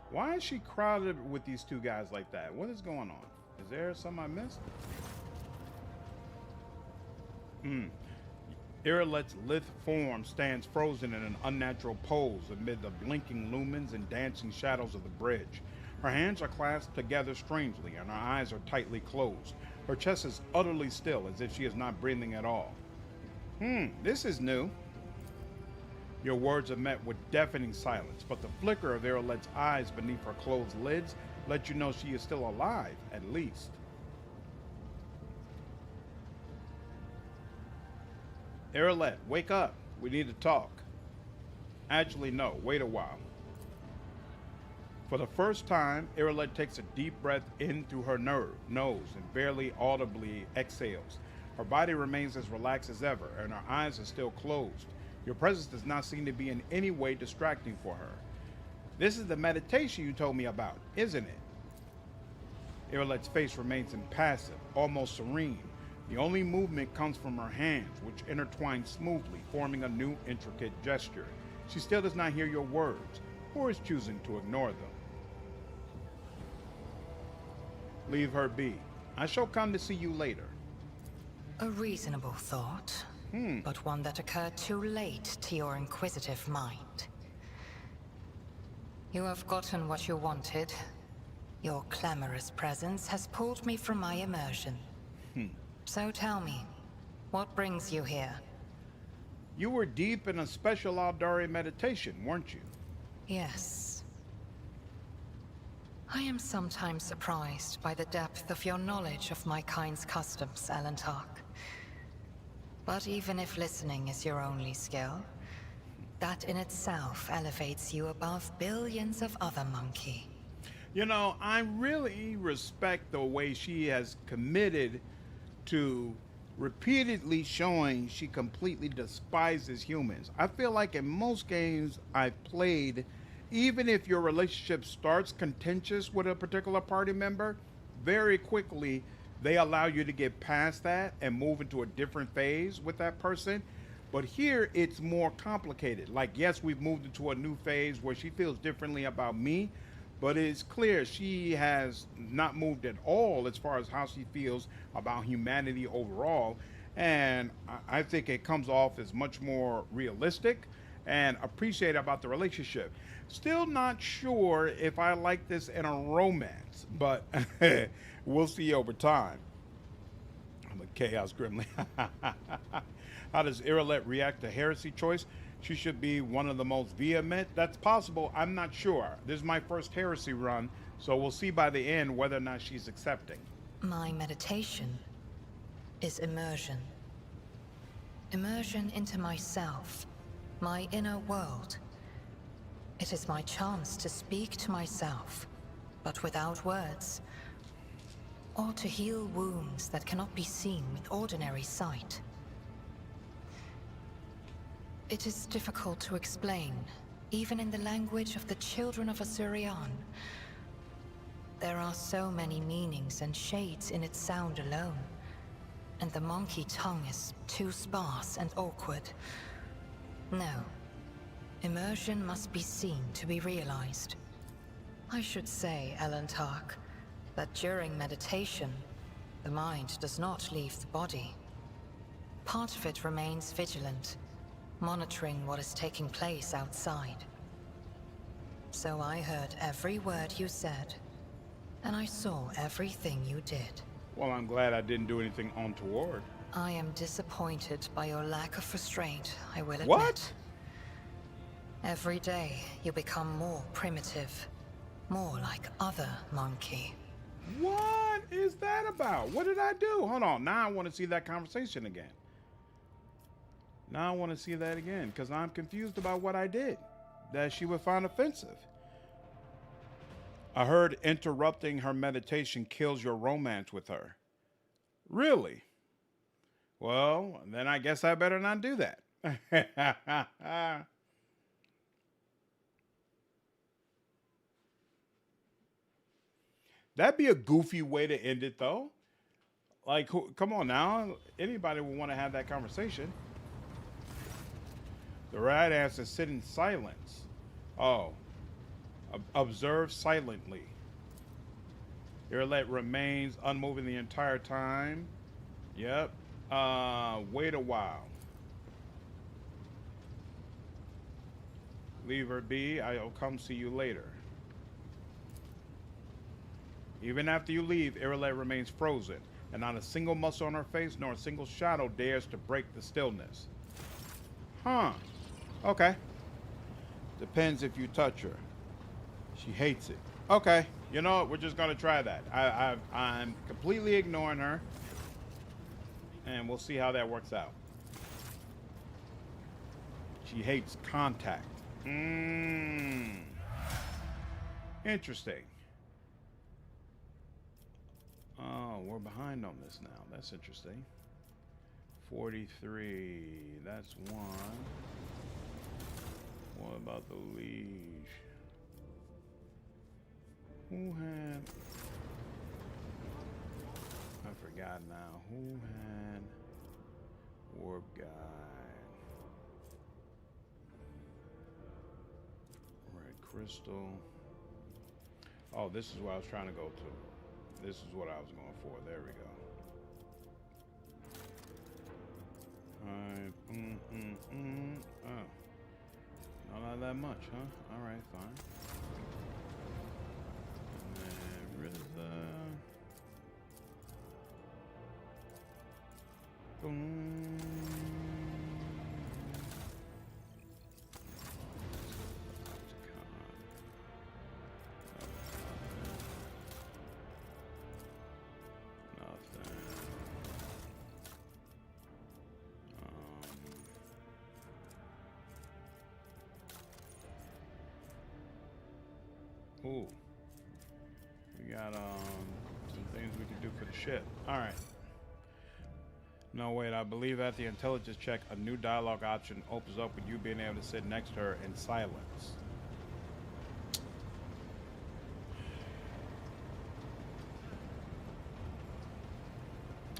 Why is she crowded with these two guys like that? What is going on? Is there something I missed? Yrilet's lithe form stands frozen in an unnatural pose amid the blinking lumens and dancing shadows of the bridge. Her hands are clasped together strangely, and her eyes are tightly closed. Her chest is utterly still, as if she is not breathing at all. This is new. Your words are met with deafening silence, but the flicker of Yrilet's eyes beneath her closed lids let you know she is still alive, at least. Yrilet, wake up. We need to talk. Actually, no. Wait a while. For the first time, Yrilet takes a deep breath in through her nose and barely audibly exhales. Her body remains as relaxed as ever, and her eyes are still closed. Your presence does not seem to be in any way distracting for her. This is the meditation you told me about, isn't it? Yrilet's face remains impassive, almost serene. The only movement comes from her hands, which intertwine smoothly, forming a new intricate gesture. She still does not hear your words, or is choosing to ignore them. Leave her be. I shall come to see you later. A reasonable thought, but one that occurred too late to your inquisitive mind. You have gotten what you wanted. Your clamorous presence has pulled me from my immersion. So tell me, what brings you here? You were deep in a special Aldari meditation, weren't you? Yes. I am sometimes surprised by the depth of your knowledge of my kind's customs, Alantark. But even if listening is your only skill, that in itself elevates you above billions of other monkey. You know, I really respect the way she has committed to repeatedly showing she completely despises humans. I feel like in most games I've played, even if your relationship starts contentious with a particular party member, very quickly they allow you to get past that and move into a different phase with that person. But here it's more complicated. Like, yes, we've moved into a new phase where she feels differently about me, but it's clear she has not moved at all as far as how she feels about humanity overall. And I think it comes off as much more realistic and appreciated about the relationship. Still not sure if I like this in a romance, but we'll see over time. I'm a Chaos Gremlin. How does Yrilet react to heresy choice? She should be one of the most vehement. That's possible. I'm not sure. This is my first heresy run, so we'll see by the end whether or not she's accepting. My meditation is immersion. Immersion into myself, my inner world. It is my chance to speak to myself, but without words, or to heal wounds that cannot be seen with ordinary sight. It is difficult to explain, even in the language of the children of Asurian. There are so many meanings and shades in its sound alone, and the monkey tongue is too sparse and awkward. No. Immersion must be seen to be realized. I should say, Elentark, that during meditation, the mind does not leave the body. Part of it remains vigilant, monitoring what is taking place outside. So I heard every word you said, and I saw everything you did. Well, I'm glad I didn't do anything untoward. I am disappointed by your lack of restraint, I will admit. What? Every day, you become more primitive, more like other monkey. What is that about? What did I do? Hold on. Now I want to see that conversation again. Now I want to see that again, because I'm confused about what I did that she would find offensive. I heard interrupting her meditation kills your romance with her. Really? Well, then I guess I better not do that. That'd be a goofy way to end it, though. Like, come on now. Anybody would want to have that conversation. The right answer is sit in silence. Oh. Observe silently. Yrilet remains unmoving the entire time. Yep. Wait a while. Leave her be. I'll come see you later. Even after you leave, Yrilet remains frozen, and not a single muscle on her face nor a single shadow dares to break the stillness. Huh. Okay. Depends if you touch her. She hates it. Okay. You know what? We're just going to try that. I'm completely ignoring her, and we'll see how that works out. She hates contact. Interesting. Oh, we're behind on this now. That's interesting. 43. That's one. What about the leash? Who had... I forgot now. Who had... Warp Guide? Red Crystal. Oh, this is what I was trying to go to. This is what I was going for. There we go. Alright. Oh. Not that much, huh? Alright, fine. And then Rizza. Boom. Ooh. We got some things we can do for the ship. Alright. No, wait, I believe at the intelligence check, a new dialogue option opens up with you being able to sit next to her in silence.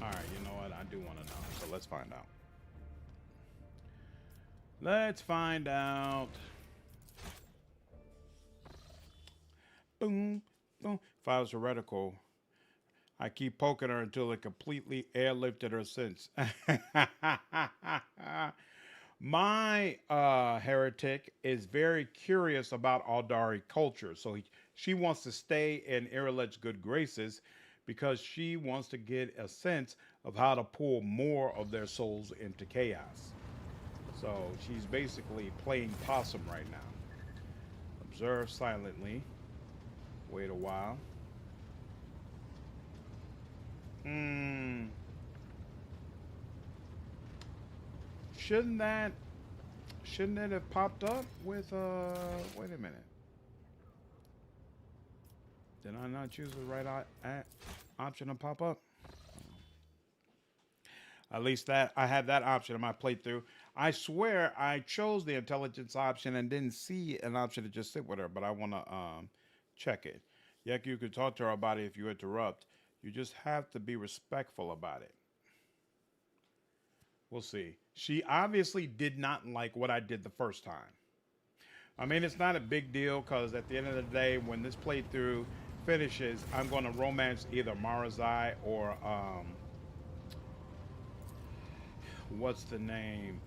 Alright, you know what? I do want to know, so let's find out. Let's find out. Boom, boom. If I was heretical, I keep poking her until it completely airlifted her sense. My heretic is very curious about Aldari culture, so she wants to stay in Yrilet's good graces because she wants to get a sense of how to pull more of their souls into chaos. So she's basically playing possum right now. Observe silently. Wait a while. Shouldn't it have popped up with wait a minute. Did I not choose the right option to pop up? At least that I had that option in my playthrough. I swear I chose the intelligence option and didn't see an option to just sit with her, but I want to check it. Yek, you could talk to her about it if you interrupt. You just have to be respectful about it. We'll see. She obviously did not like what I did the first time. I mean, it's not a big deal because at the end of the day, when this playthrough finishes, I'm going to romance either Marazhai or what's the name?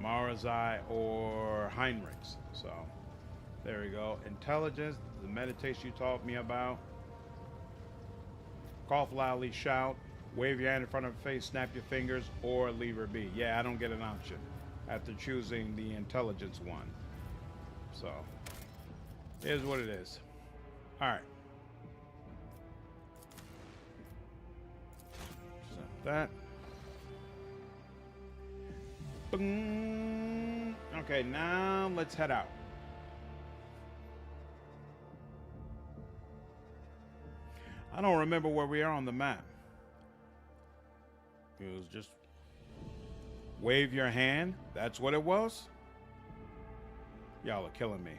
Marazhai or Heinrix. So there we go. Intelligence, the meditation you taught me about. Cough loudly, shout, wave your hand in front of her face, snap your fingers, or leave her be. Yeah, I don't get an option after choosing the intelligence one. So here's what it is. All right. Set that. Boom. Okay, now let's head out. I don't remember where we are on the map. It was just wave your hand. That's what it was? Y'all are killing me.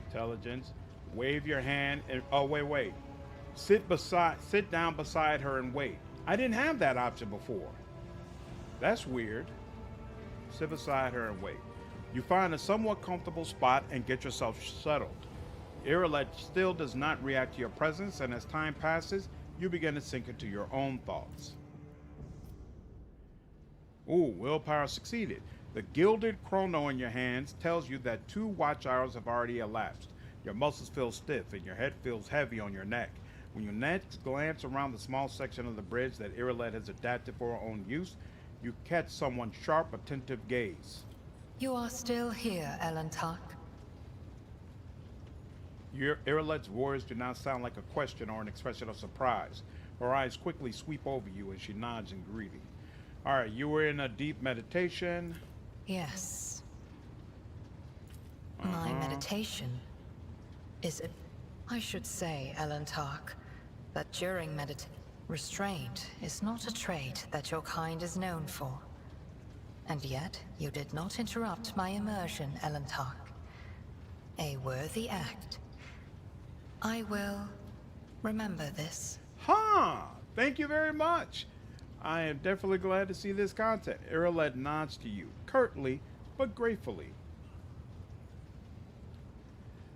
Intelligence. Wave your hand and oh wait. Sit down beside her and wait. I didn't have that option before. That's weird. Sit beside her and wait. You find a somewhat comfortable spot and get yourself settled. Yrilet still does not react to your presence, and as time passes, you begin to sink into your own thoughts. Ooh, willpower succeeded. The gilded chrono in your hands tells you that 2 watch hours have already elapsed. Your muscles feel stiff and your head feels heavy on your neck. When you next glance around the small section of the bridge that Yrilet has adapted for her own use, you catch someone's sharp, attentive gaze. You are still here, Elentak. Yrilet's words do not sound like a question or an expression of surprise. Her eyes quickly sweep over you and she nods in greeting. All right, you were in a deep meditation. Yes. My meditation is it? I should say, Elentak, that during restraint is not a trait that your kind is known for. And yet, you did not interrupt my immersion, Elentak. A worthy act. I will remember this. Thank you very much. I am definitely glad to see this content. Yrilet nods to you, curtly but gratefully.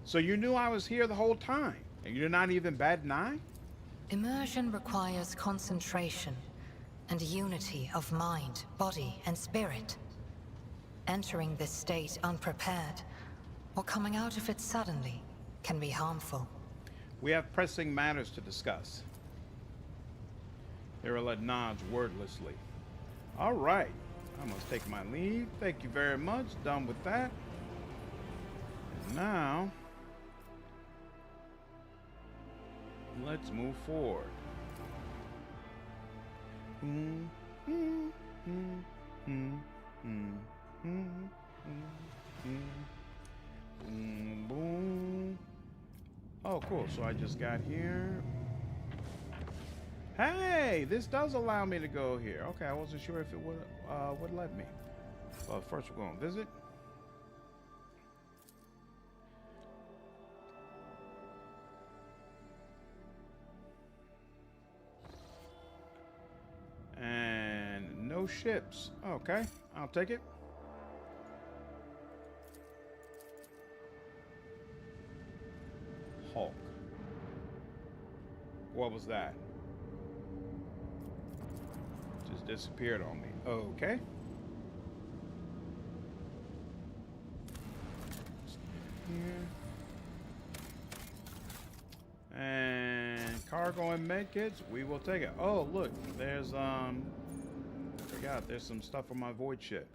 So you knew I was here the whole time, and you're not even bat an eye? Immersion requires concentration and unity of mind, body, and spirit. Entering this state unprepared, or coming out of it suddenly, can be harmful. We have pressing matters to discuss. Yrilet nods wordlessly. All right, I must take my leave. Thank you very much. Done with that. And now, let's move forward. Boom. Oh, cool. So I just got here. Hey, this does allow me to go here. Okay, I wasn't sure if it would let me. Well, first we're going to visit. And no ships. Okay, I'll take it. Hulk. What was that? just disappeared on me. Okay. Here. And cargo and medkits, we will take it. Oh, look, there's I forgot there's some stuff on my void ship.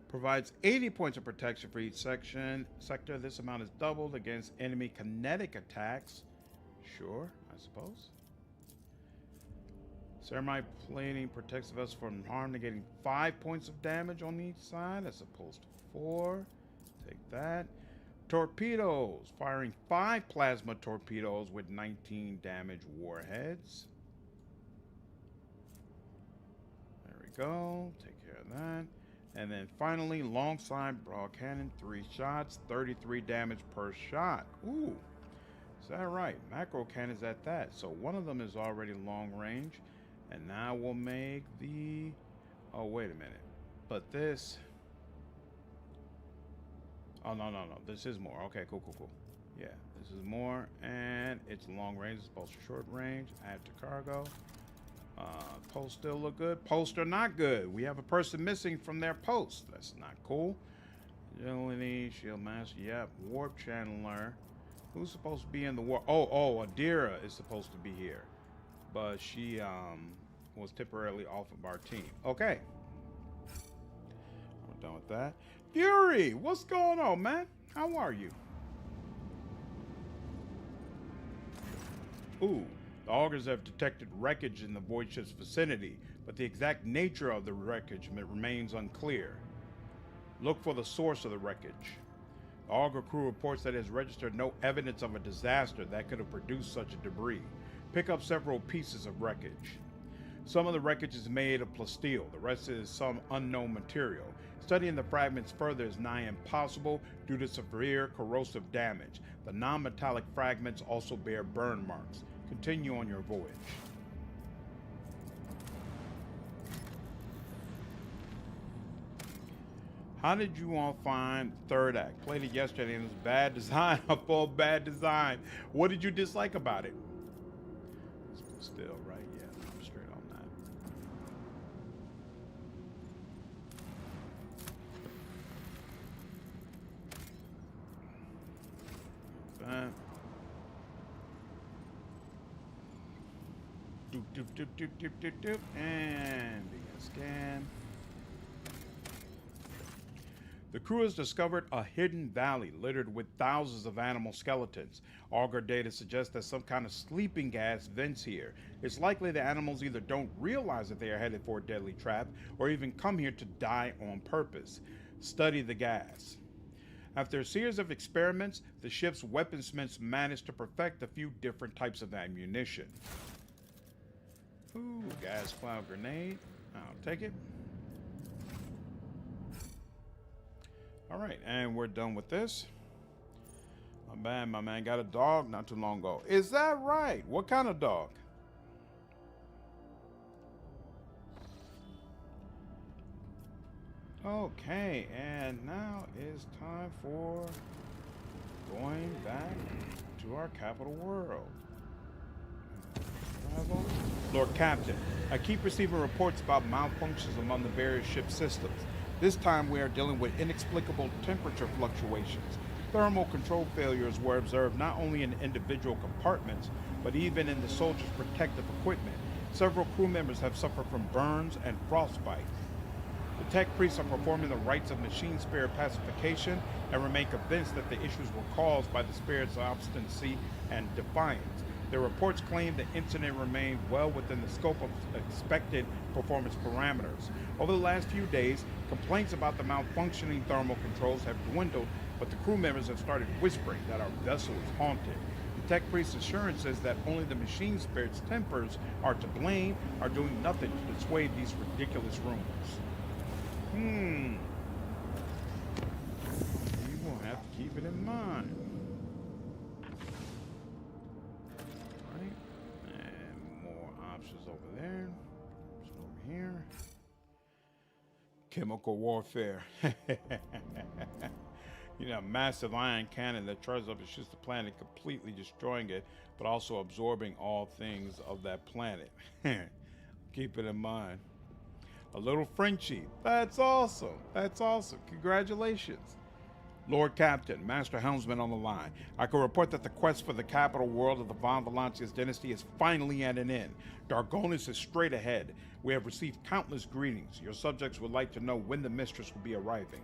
Provides 80 points of protection for each sector. This amount is doubled against enemy kinetic attacks. Sure, I suppose. Ceramite plating protects the vessel from harm, negating 5 points of damage on each side as opposed to 4. Take that. Torpedoes, firing 5 plasma torpedoes with 19 damage warheads. There we go. Take care of that. And then finally, long side broad cannon, 3 shots, 33 damage per shot. Ooh, is that right? Macro cannons at that. So one of them is already long range. And now we'll make the... Oh, wait a minute. But this... Oh, no. This is more. Okay, cool. Yeah, this is more. And it's long range as opposed to short range. Add to cargo. Post still look good. Post are not good. We have a person missing from their post. That's not cool. Agility, shield master. Yep. Warp channeler. Who's supposed to be in the warp? Oh, Adira is supposed to be here. But she was temporarily off of our team. Okay. We're done with that. Fury, what's going on, man? How are you? Ooh, the augurs have detected wreckage in the void ship's vicinity, but the exact nature of the wreckage remains unclear. Look for the source of the wreckage. The augur crew reports that it has registered no evidence of a disaster that could have produced such a debris. Pick up several pieces of wreckage. Some of the wreckage is made of plasteel, the rest is some unknown material. Studying the fragments further is nigh impossible due to severe corrosive damage. The non-metallic fragments also bear burn marks. Continue on your voyage. How did you all find the third act? Played it yesterday and it was bad design, a full bad design. What did you dislike about it? Still, right? Yeah, I'm straight on that. That. Doop. And begin scan. The crew has discovered a hidden valley littered with thousands of animal skeletons. Augur data suggests that some kind of sleeping gas vents here. It's likely the animals either don't realize that they are headed for a deadly trap or even come here to die on purpose. Study the gas. After a series of experiments, the ship's weaponsmiths managed to perfect a few different types of ammunition. Ooh, gas cloud grenade. I'll take it. All right, and we're done with this. My bad, my man got a dog not too long ago. Is that right? What kind of dog? Okay, and now it's time for going back to our capital world. Lord Captain, I keep receiving reports about malfunctions among the various ship systems. This time we are dealing with inexplicable temperature fluctuations. Thermal control failures were observed not only in individual compartments, but even in the soldiers' protective equipment. Several crew members have suffered from burns and frostbite. The tech priests are performing the rites of machine spirit pacification and remain convinced that the issues were caused by the spirit's obstinacy and defiance. Their reports claim the incident remained well within the scope of expected performance parameters. Over the last few days, complaints about the malfunctioning thermal controls have dwindled, but the crew members have started whispering that our vessel is haunted. The tech priest's assurances that only the machine spirit's tempers are to blame are doing nothing to dissuade these ridiculous rumors. We will have to keep it in mind. Over there, just over here. Chemical warfare. You know, massive ion cannon that charges up and shoots the planet, completely destroying it, but also absorbing all things of that planet. Keep it in mind. A little Frenchie. That's awesome. That's awesome. Congratulations. Lord Captain, Master Helmsman on the line. I can report that the quest for the capital world of the Von Valancius dynasty is finally at an end. Darkonus is straight ahead. We have received countless greetings. Your subjects would like to know when the mistress will be arriving.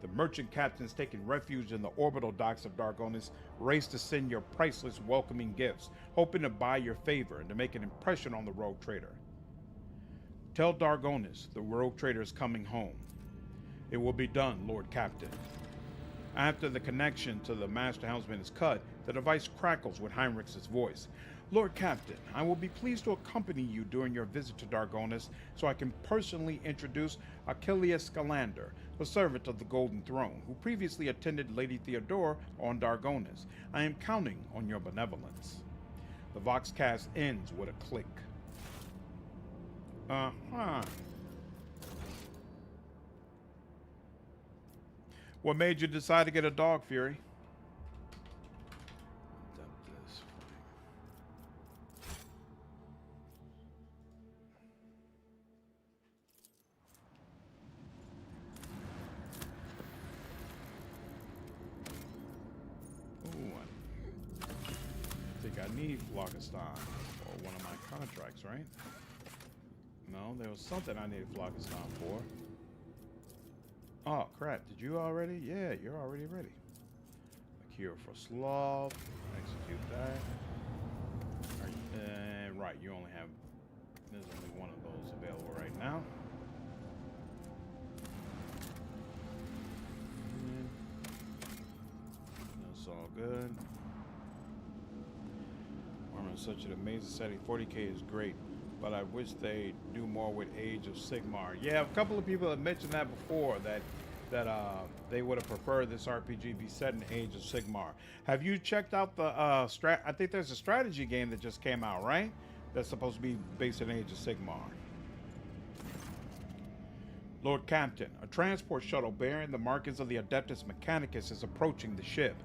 The merchant captains taking refuge in the orbital docks of Darkonus race to send your priceless welcoming gifts, hoping to buy your favor and to make an impression on the rogue trader. Tell Darkonus the rogue trader is coming home. It will be done, Lord Captain. After the connection to the Master Helmsman is cut, the device crackles with Heinrix's voice. Lord Captain, I will be pleased to accompany you during your visit to Darkonus so I can personally introduce Achilles Scalander, a servant of the Golden Throne, who previously attended Lady Theodora on Darkonus. I am counting on your benevolence. The Voxcast ends with a click. What made you decide to get a dog, Fury? I think I need Phlogiston for one of my contracts, right? No, there was something I needed Phlogiston for. Oh, crap. Did you already? Yeah, you're already ready. A cure for sloth. Execute that. Right, you only have... There's only one of those available right now. That's all good. Armor is such an amazing setting. 40K is great, but I wish they do more with Age of Sigmar. Yeah, a couple of people have mentioned that before, that they would have preferred this RPG be set in Age of Sigmar. Have you checked out the I think there's a strategy game that just came out, right? That's supposed to be based in Age of Sigmar. Lord Captain, a transport shuttle bearing the markings of the Adept Mechanicus is approaching the ship.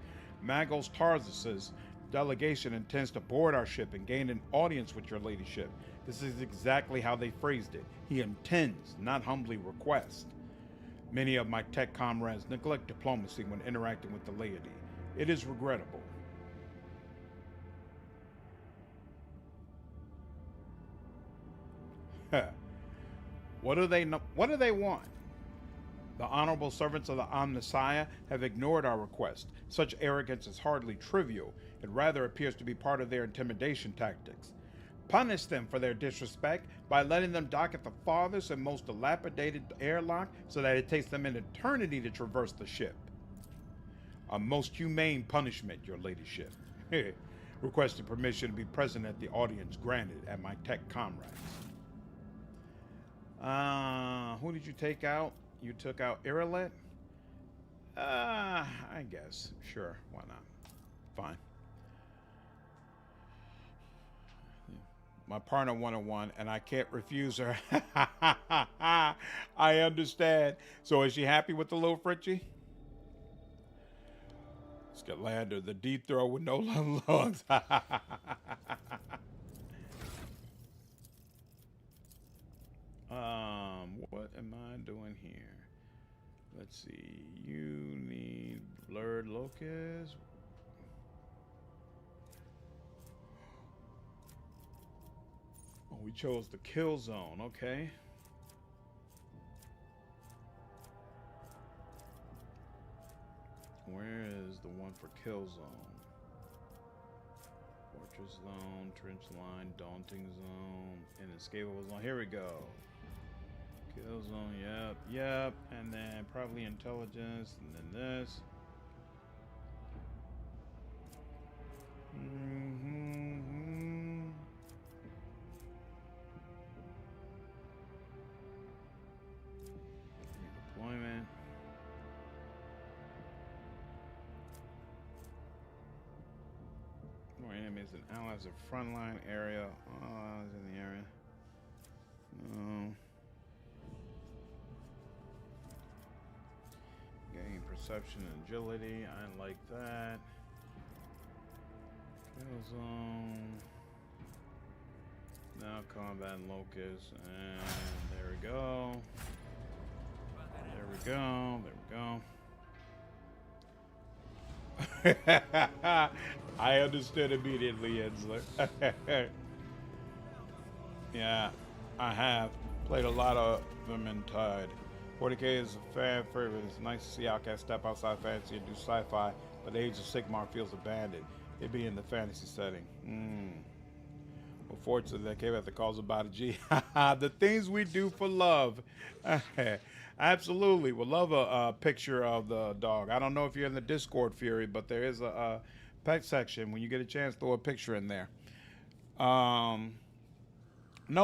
Magos Tarsus' delegation intends to board our ship and gain an audience with your ladyship. This is exactly how they phrased it. He intends, not humbly request. Many of my tech comrades neglect diplomacy when interacting with the laity. It is regrettable. What do they want? The honorable servants of the Omnissiah have ignored our request. Such arrogance is hardly trivial. It rather appears to be part of their intimidation tactics. Punish them for their disrespect by letting them dock at the farthest and most dilapidated airlock so that it takes them an eternity to traverse the ship. A most humane punishment, your ladyship. Requested permission to be present at the audience granted at my tech comrades. Who did you take out? You took out Yrilet? I guess. Sure, why not? Fine. My partner 101, and I can't refuse her. I understand. So is she happy with the little Frenchie? Scalander, the deep throw with no lungs. What am I doing here? Let's see. You need blurred locus. Oh, we chose the kill zone. Okay. Where is the one for kill zone? Fortress zone, trench line, daunting zone, inescapable zone. Here we go. Kill zone, yep. And then probably intelligence, and then this. Deployment. More enemies and allies of frontline area. Oh, it's in the area. No. Gain perception and agility. I like that. Kill zone. Now combat and locust, and there we go. There we go. There we go. I understood immediately, Ensler. Yeah, I have played a lot of them in Tide. 40K is a fan favorite. It's nice to see Outcast step outside fantasy and do sci-fi, but the Age of Sigmar feels abandoned. It be in the fantasy setting. Unfortunately, that came at the cause of Bada G. The things we do for love. Absolutely. Would love a picture of the dog. I don't know if you're in the Discord, Fury, but there is a pet section. When you get a chance, throw a picture in there. No,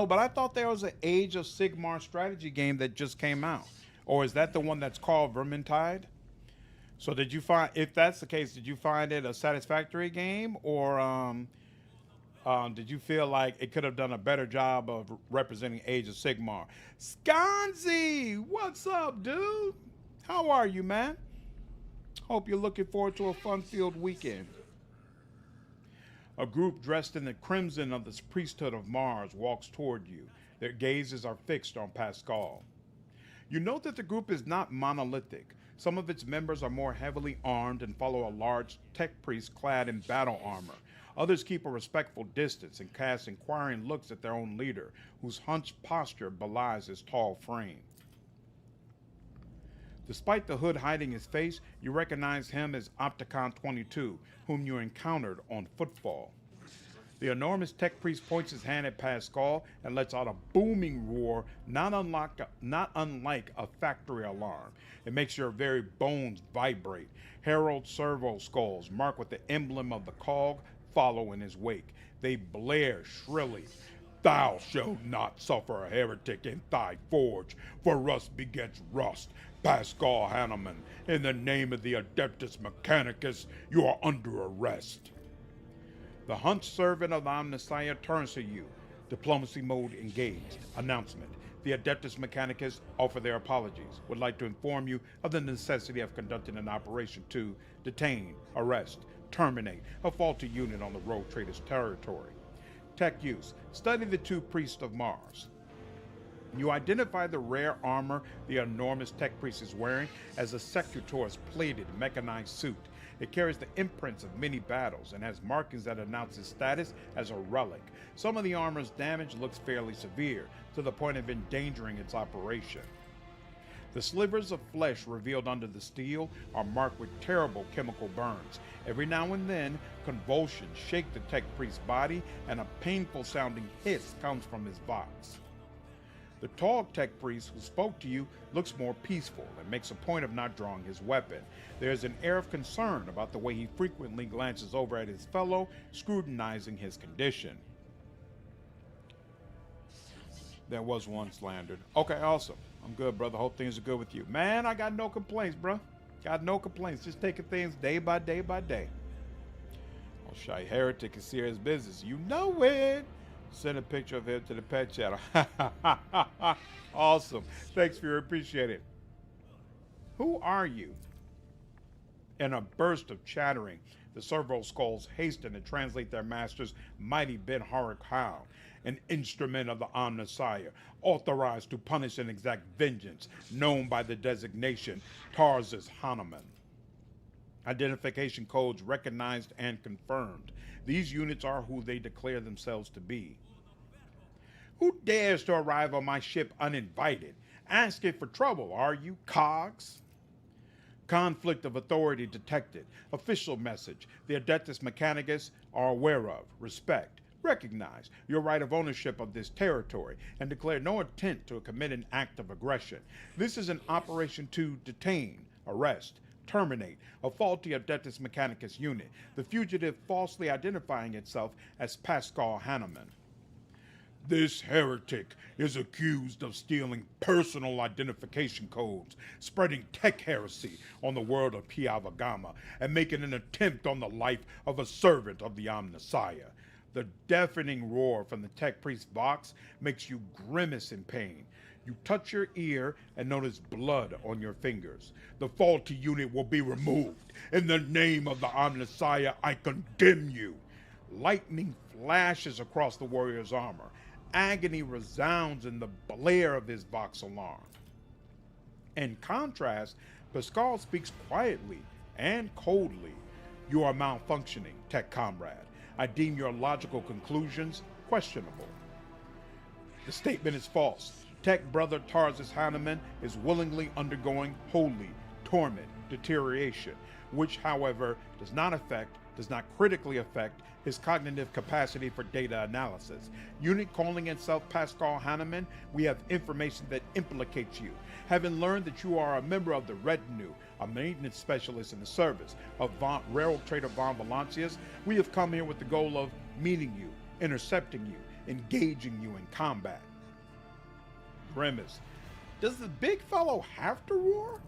but I thought there was an Age of Sigmar strategy game that just came out. Or is that the one that's called Vermintide? So did you find, if that's the case, did you find it a satisfactory game? Or did you feel like it could have done a better job of representing Age of Sigmar? Sconzi, what's up, dude? How are you, man? Hope you're looking forward to a fun-filled weekend. A group dressed in the crimson of the priesthood of Mars walks toward you. Their gazes are fixed on Pascal. You note that the group is not monolithic. Some of its members are more heavily armed and follow a large tech priest clad in battle armor. Others keep a respectful distance and cast inquiring looks at their own leader, whose hunched posture belies his tall frame. Despite the hood hiding his face, you recognize him as Opticon 22, whom you encountered on Footfall. The enormous tech priest points his hand at Pascal and lets out a booming roar, not unlike a factory alarm. It makes your very bones vibrate. Herald servo skulls, marked with the emblem of the cog, follow in his wake. They blare shrilly. Thou shalt not suffer a heretic in thy forge, for rust begets rust. Pascal Hanneman, in the name of the Adeptus Mechanicus, you are under arrest. The hunt servant of the Omnissiah turns to you. Diplomacy mode engaged. Announcement. The Adeptus Mechanicus offer their apologies. Would like to inform you of the necessity of conducting an operation to detain, arrest, terminate a faulty unit on the Rogue Trader's territory. Tech use. Study the two priests of Mars. You identify the rare armor the enormous tech priest is wearing as a Secutor's plated mechanized suit. It carries the imprints of many battles and has markings that announce its status as a relic. Some of the armor's damage looks fairly severe, to the point of endangering its operation. The slivers of flesh revealed under the steel are marked with terrible chemical burns. Every now and then, convulsions shake the tech priest's body, and a painful sounding hiss comes from his box. The tall tech priest who spoke to you looks more peaceful and makes a point of not drawing his weapon. There is an air of concern about the way he frequently glances over at his fellow, scrutinizing his condition. There was one slandered. Okay, awesome. I'm good, brother. Hope things are good with you. Man, I got no complaints, bro. Got no complaints. Just taking things day by day by day. Oh, shy Heretic is serious business. You know it. Send a picture of him to the pet channel. Awesome. Thanks, Fury. Appreciate it. Who are you? In a burst of chattering, the servo skulls hasten to translate their master's mighty Ben Horik Howe, an instrument of the Omnissiah, authorized to punish and exact vengeance, known by the designation Tarzus Hanneman. Identification codes recognized and confirmed. These units are who they declare themselves to be. Who dares to arrive on my ship uninvited? Asking for trouble, are you, cogs? Conflict of authority detected. Official message. The Adeptus Mechanicus are aware of, respect, recognize your right of ownership of this territory, and declare no intent to commit an act of aggression. This is an operation to detain, arrest, terminate a faulty Adeptus Mechanicus unit, the fugitive falsely identifying itself as Pascal Hanneman. This heretic is accused of stealing personal identification codes, spreading tech heresy on the world of Piavagama, and making an attempt on the life of a servant of the Omnissiah. The deafening roar from the tech priest's box makes you grimace in pain. You touch your ear and notice blood on your fingers. The faulty unit will be removed. In the name of the Omnissiah, I condemn you. Lightning flashes across the warrior's armor. Agony resounds in the blare of his Vox alarm. In contrast, Pascal speaks quietly and coldly. You are malfunctioning, tech comrade. I deem your logical conclusions questionable. The statement is false. Tech brother Tarzus Hanneman is willingly undergoing holy torment deterioration, which, however, does not critically affect his cognitive capacity for data analysis. Unit calling itself Pascal Hanneman, we have information that implicates you. Having learned that you are a member of the retinue, a maintenance specialist in the service of railroad trader Von Valancius, we have come here with the goal of meeting you, intercepting you, engaging you in combat. Grimace. Does the big fellow have to roar?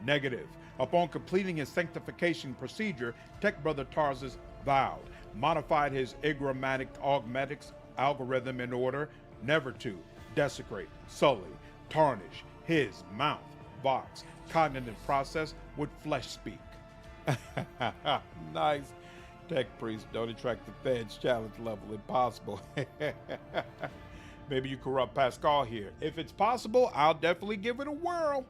Negative. Upon completing his sanctification procedure, Tech Brother Tarzus vowed, modified his igrammatic augmetics algorithm in order never to desecrate, sully, tarnish his mouth, vox, cognitive process with flesh speak. Nice. Tech priest, don't attract the feds. Challenge level impossible. Maybe you corrupt Pascal here. If it's possible, I'll definitely give it a whirl.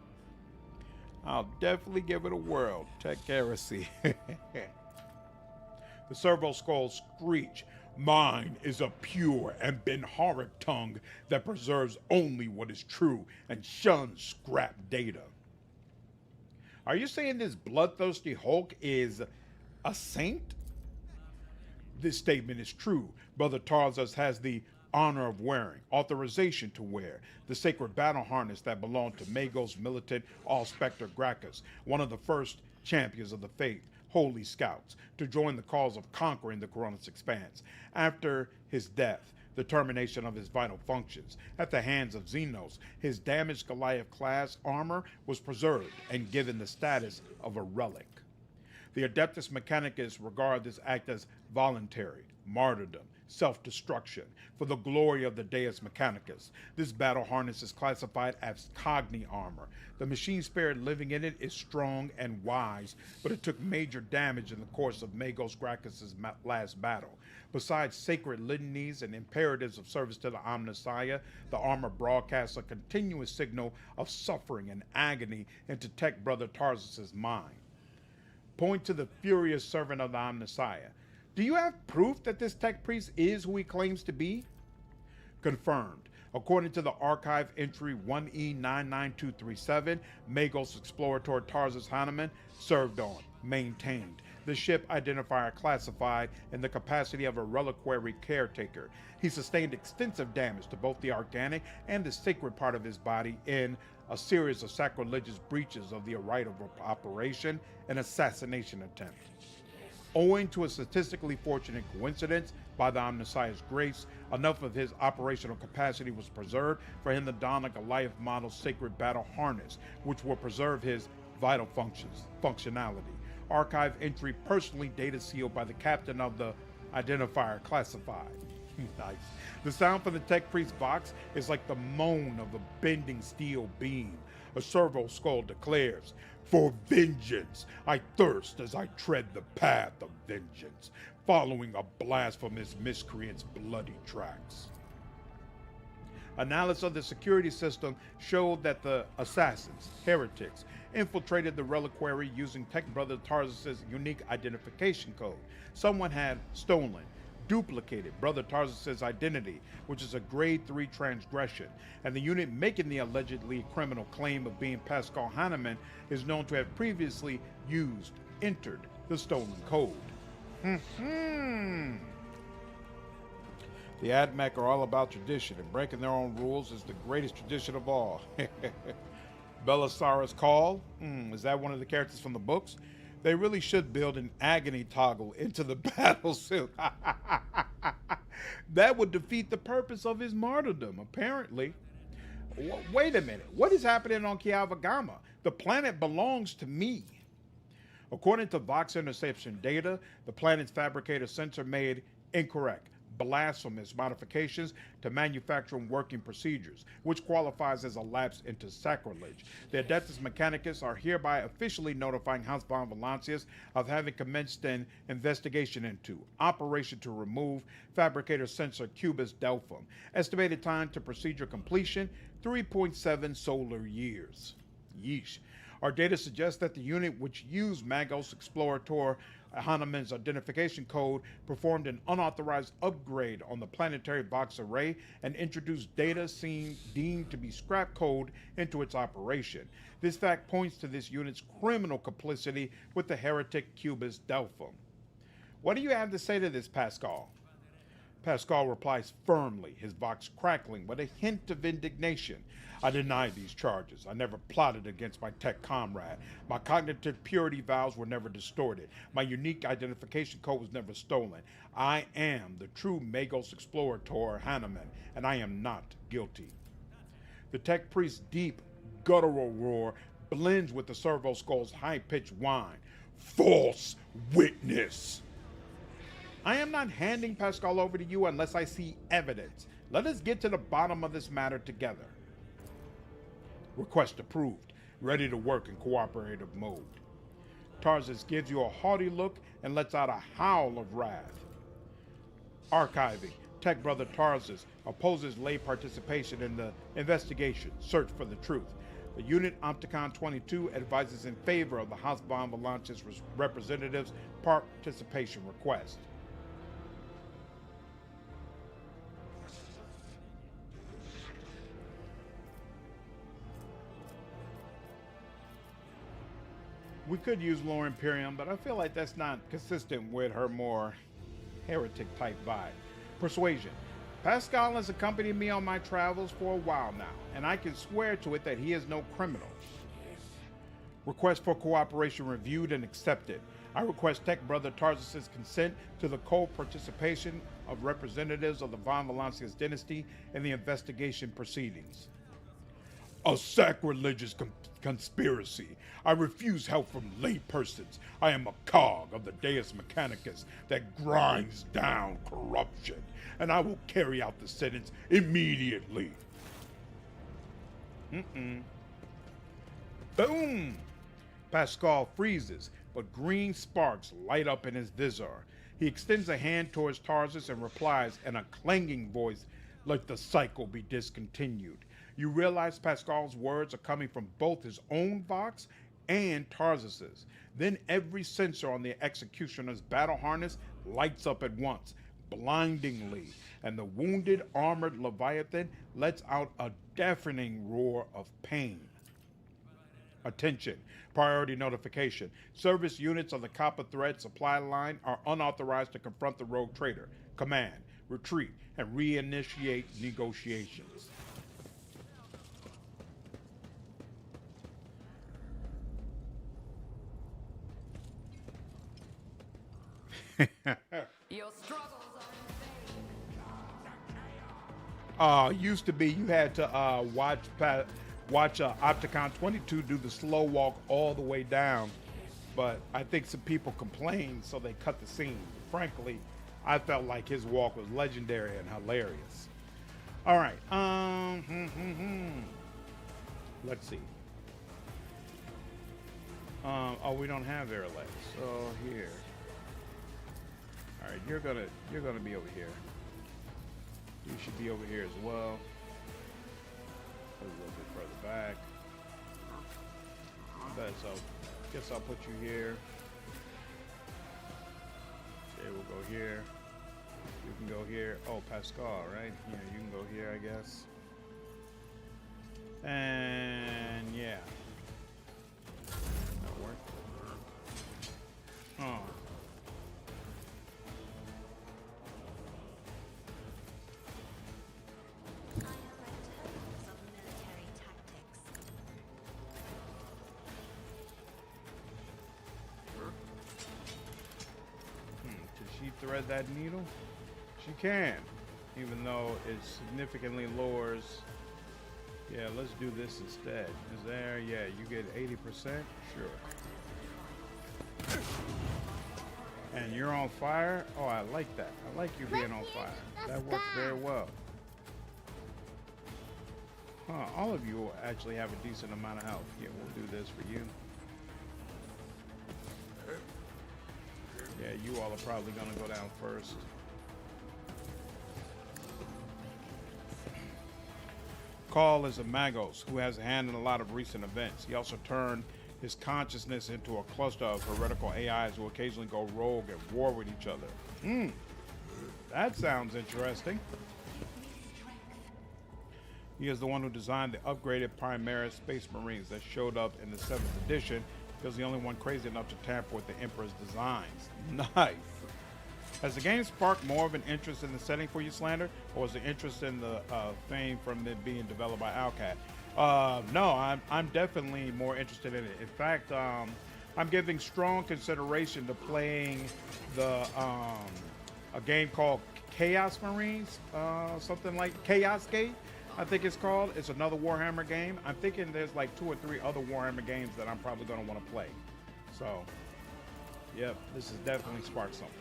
Tech heresy. The servo skulls screech. Mine is a pure and benharic tongue that preserves only what is true and shuns scrap data. Are you saying this bloodthirsty Hulk is a saint? This statement is true. Brother Tarzus has the honor of wearing, authorization to wear, the sacred battle harness that belonged to Magos militant Allspectre Gracchus, one of the first champions of the faith, holy scouts, to join the cause of conquering the Coronis Expanse. After his death, the termination of his vital functions, at the hands of Xenos, his damaged Goliath-class armor was preserved and given the status of a relic. The Adept Mechanicus regard this act as voluntary, martyrdom, self-destruction, for the glory of the Deus Mechanicus. This battle harness is classified as Cogni armor. The machine spirit living in it is strong and wise, but it took major damage in the course of Magos Gracchus' last battle. Besides sacred litanies and imperatives of service to the Omnissiah, the armor broadcasts a continuous signal of suffering and agony into Tech Brother Tarzus' mind. Point to the furious servant of the Omnissiah. Do you have proof that this tech priest is who he claims to be? Confirmed. According to the archive entry 1E99237, Magos Explorator Tarzus Hanneman served on, maintained, the ship identifier classified in the capacity of a reliquary caretaker. He sustained extensive damage to both the organic and the sacred part of his body in a series of sacrilegious breaches of the right of operation and assassination attempt. Owing to a statistically fortunate coincidence, by the Omnissiah's grace, enough of his operational capacity was preserved for him to don a Goliath model sacred battle harness, which will preserve his vital functionality. Archive entry personally data sealed by the captain of the identifier classified. Nice. The sound from the tech priest box is like the moan of a bending steel beam. A servo skull declares, "For vengeance, I thirst as I tread the path of vengeance, following a blasphemous miscreant's bloody tracks." Analysis of the security system showed that the assassins, heretics, infiltrated the reliquary using Tech Brother Tarzus' unique identification code. Someone had stolen, duplicated Brother Tarzus' identity, which is a grade 3 transgression, and the unit making the allegedly criminal claim of being Pascal Hanneman is known to have previously entered the stolen code. The AdMech are all about tradition, and breaking their own rules is the greatest tradition of all. Belisarius Call? Is that one of the characters from the books? They really should build an agony toggle into the battle suit. That would defeat the purpose of his martyrdom, apparently. Wait a minute. What is happening on Kiava Gamma? The planet belongs to me. According to Vox interception data, the planet's fabricator sensor made incorrect blasphemous modifications to manufacturing working procedures, which qualifies as a lapse into sacrilege. The Adept Mechanicus are hereby officially notifying House von Valancius of having commenced an investigation into operation to remove fabricator sensor Cubus Delphum. Estimated time to procedure completion, 3.7 solar years. Yeesh. Our data suggests that the unit which used Magos Explorator Hahnemann's identification code performed an unauthorized upgrade on the planetary Vox array and introduced data deemed to be scrap code into its operation. This fact points to this unit's criminal complicity with the heretic Cubus Delphum. What do you have to say to this, Pascal? Pascal replies firmly, his vox crackling with a hint of indignation. I deny these charges. I never plotted against my tech comrade. My cognitive purity vows were never distorted. My unique identification code was never stolen. I am the true Magos Explorator Hahnemann, and I am not guilty. The tech priest's deep, guttural roar blends with the servo skull's high-pitched whine. False witness! I am not handing Pascal over to you unless I see evidence. Let us get to the bottom of this matter together. Request approved. Ready to work in cooperative mode. Tarsus gives you a haughty look and lets out a howl of wrath. Archiving. Tech Brother Tarsus opposes lay participation in the investigation. Search for the truth. The unit Opticon 22 advises in favor of the House von Valancius representatives' participation request. We could use Lore Imperium, but I feel like that's not consistent with her more heretic-type vibe. Persuasion. Pascal has accompanied me on my travels for a while now, and I can swear to it that he is no criminal. Request for cooperation reviewed and accepted. I request Tech Brother Tarsus' consent to the co-participation of representatives of the von Valancius dynasty in the investigation proceedings. A sacrilegious conspiracy. I refuse help from laypersons. I am a cog of the Deus Mechanicus that grinds down corruption, and I will carry out the sentence immediately. Boom! Pascal freezes, but green sparks light up in his visor. He extends a hand towards Tarsus and replies in a clanging voice, "Let the cycle be discontinued." You realize Pascal's words are coming from both his own Vox and Tarsus's. Then every sensor on the executioner's battle harness lights up at once, blindingly, and the wounded armored Leviathan lets out a deafening roar of pain. Attention. Priority notification. Service units of the Copper Thread supply line are unauthorized to confront the rogue trader. Command, retreat, and reinitiate negotiations. Your struggles are in vain. Used to be you had to watch Opticon 22 do the slow walk all the way down, but I think some people complained, so they cut the scene. Frankly, I felt like his walk was legendary and hilarious. All right, let's see. Oh, we don't have Yrilet, so here. All right, you're gonna be over here. You should be over here as well. A little bit further back. So, guess I'll put you here. Okay, we'll go here. You can go here. Oh, Pascal, right? Yeah, you can go here, I guess. And yeah, that worked. Oh. Thread that needle? She can, even though it significantly lowers. Yeah, let's do this instead. Is there? Yeah, you get 80%? Sure. And you're on fire? Oh, I like that. I like you being on fire. That works very well. Huh, all of you will actually have a decent amount of health. Yeah, we'll do this for you. Yeah, you all are probably gonna go down first. Call is a Magos who has a hand in a lot of recent events. He also turned his consciousness into a cluster of heretical AIs who occasionally go rogue at war with each other. That sounds interesting. He is the one who designed the upgraded Primaris Space Marines that showed up in the 7th edition. He was the only one crazy enough to tamper with the Emperor's designs. Nice. Has the game sparked more of an interest in the setting for you, Slander, or was the interest in the fame from it being developed by Alcat? No, I'm definitely more interested in it. In fact, I'm giving strong consideration to playing the a game called Chaos Marines, something like Chaos Gate, I think it's called. It's another Warhammer game. I'm thinking there's like 2 or 3 other Warhammer games that I'm probably going to want to play. So, yep, this has definitely sparked something.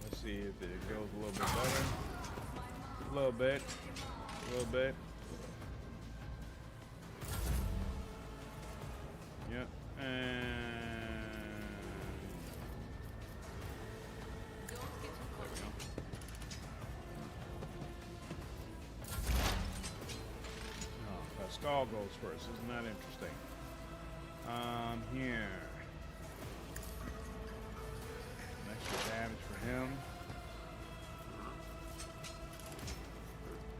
Let's see if it goes a little bit better. A little bit. A little bit. Yep. And there we go. Oh, Pascal goes first. Isn't that interesting? Here. Extra damage for him.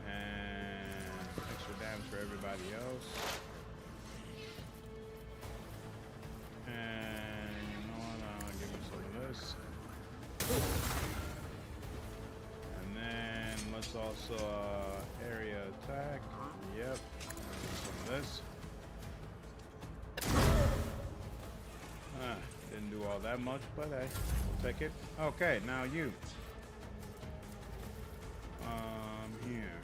And extra damage for everybody else. And you know what? I'll give him some of this. And then let's also area attack. Yep. And some of this. Didn't do all that much, but hey, we'll take it. Okay, now you. Here.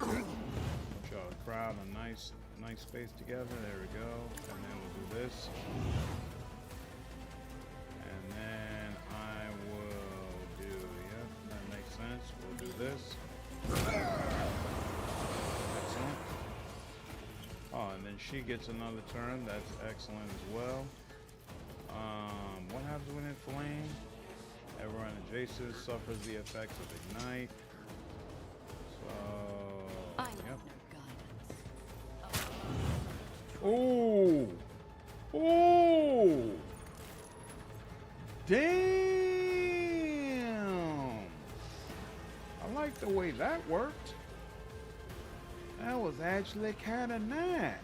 Put y'all crowd a nice space together. There we go. And then we'll do this. And then I will do, yep, that makes sense. We'll do this. Excellent. Oh, and then she gets another turn. That's excellent as well. What happens when it flames? Everyone adjacent suffers the effects of ignite. So, yep. Oh! Oh! Damn! I like the way that worked. That was actually kind of nice.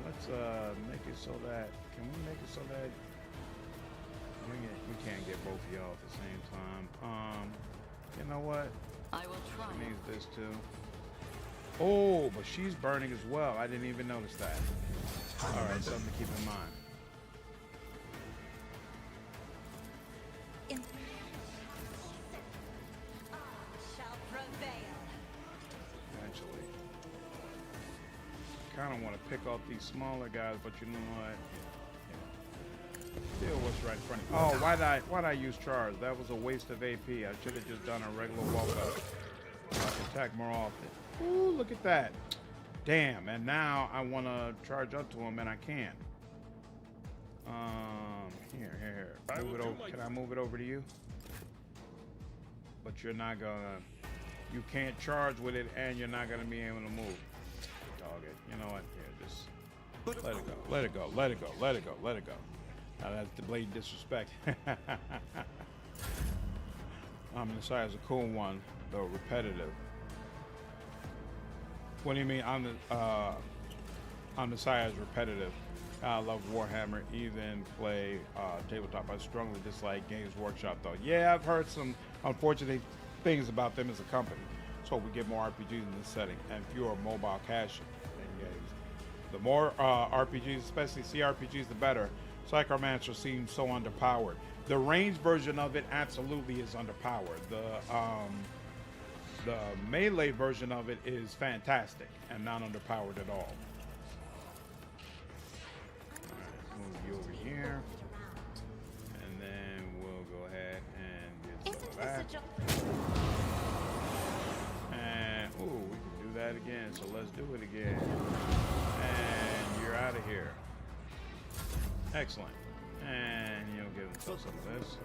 Let's make it so that, can we make it so that we can't get both of y'all at the same time. You know what? I will try. She needs this too. Oh, but she's burning as well. I didn't even notice that. All right, something to keep in mind. Kind of want to pick off these smaller guys, but you know what? Yeah. Still, what's right in front of you? Oh, why'd I use charge? That was a waste of AP. I should have just done a regular walkout. I can attack more often. Ooh, look at that! Damn! And now I want to charge up to him, and I can't. Here. Move it over. Can I move it over to you? But you're not gonna. You can't charge with it, and you're not gonna be able to move. You know what? Here, just let it go. Let it go. Let it go. Let it go. Let it go. Now that's the blatant disrespect. The side is a cool one, though repetitive. What do you mean? On the side is repetitive. I love Warhammer, even play tabletop. I strongly dislike Games Workshop, though. Yeah, I've heard some unfortunate things about them as a company. So we get more RPGs in this setting and fewer mobile cache games. The more RPGs, especially CRPGs, the better. Psychomancer seems so underpowered. The ranged version of it absolutely is underpowered. The melee version of it is fantastic and not underpowered at all. Move you over here, and then we'll go ahead and get some of that. And ooh, we can do that again. So let's do it again. And you're out of here. Excellent. And you'll give them some of this,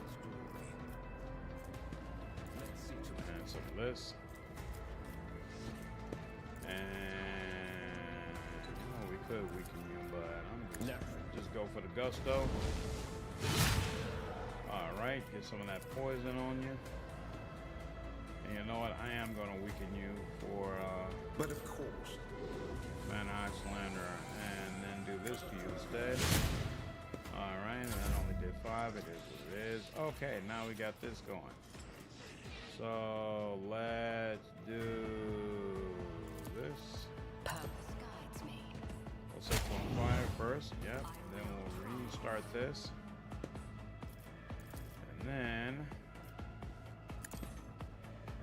and some of this, and we could weaken you, but I'm gonna just go for the gusto. All right, get some of that poison on you. And you know what? I am going to weaken you for but of course, Man Icelander, and then do this to you instead. All right, and that only did 5. It is what it is. Okay, now we got this going. So let's do this. Purpose guides me. We'll set you on fire first. Yep. Then we'll restart this. And then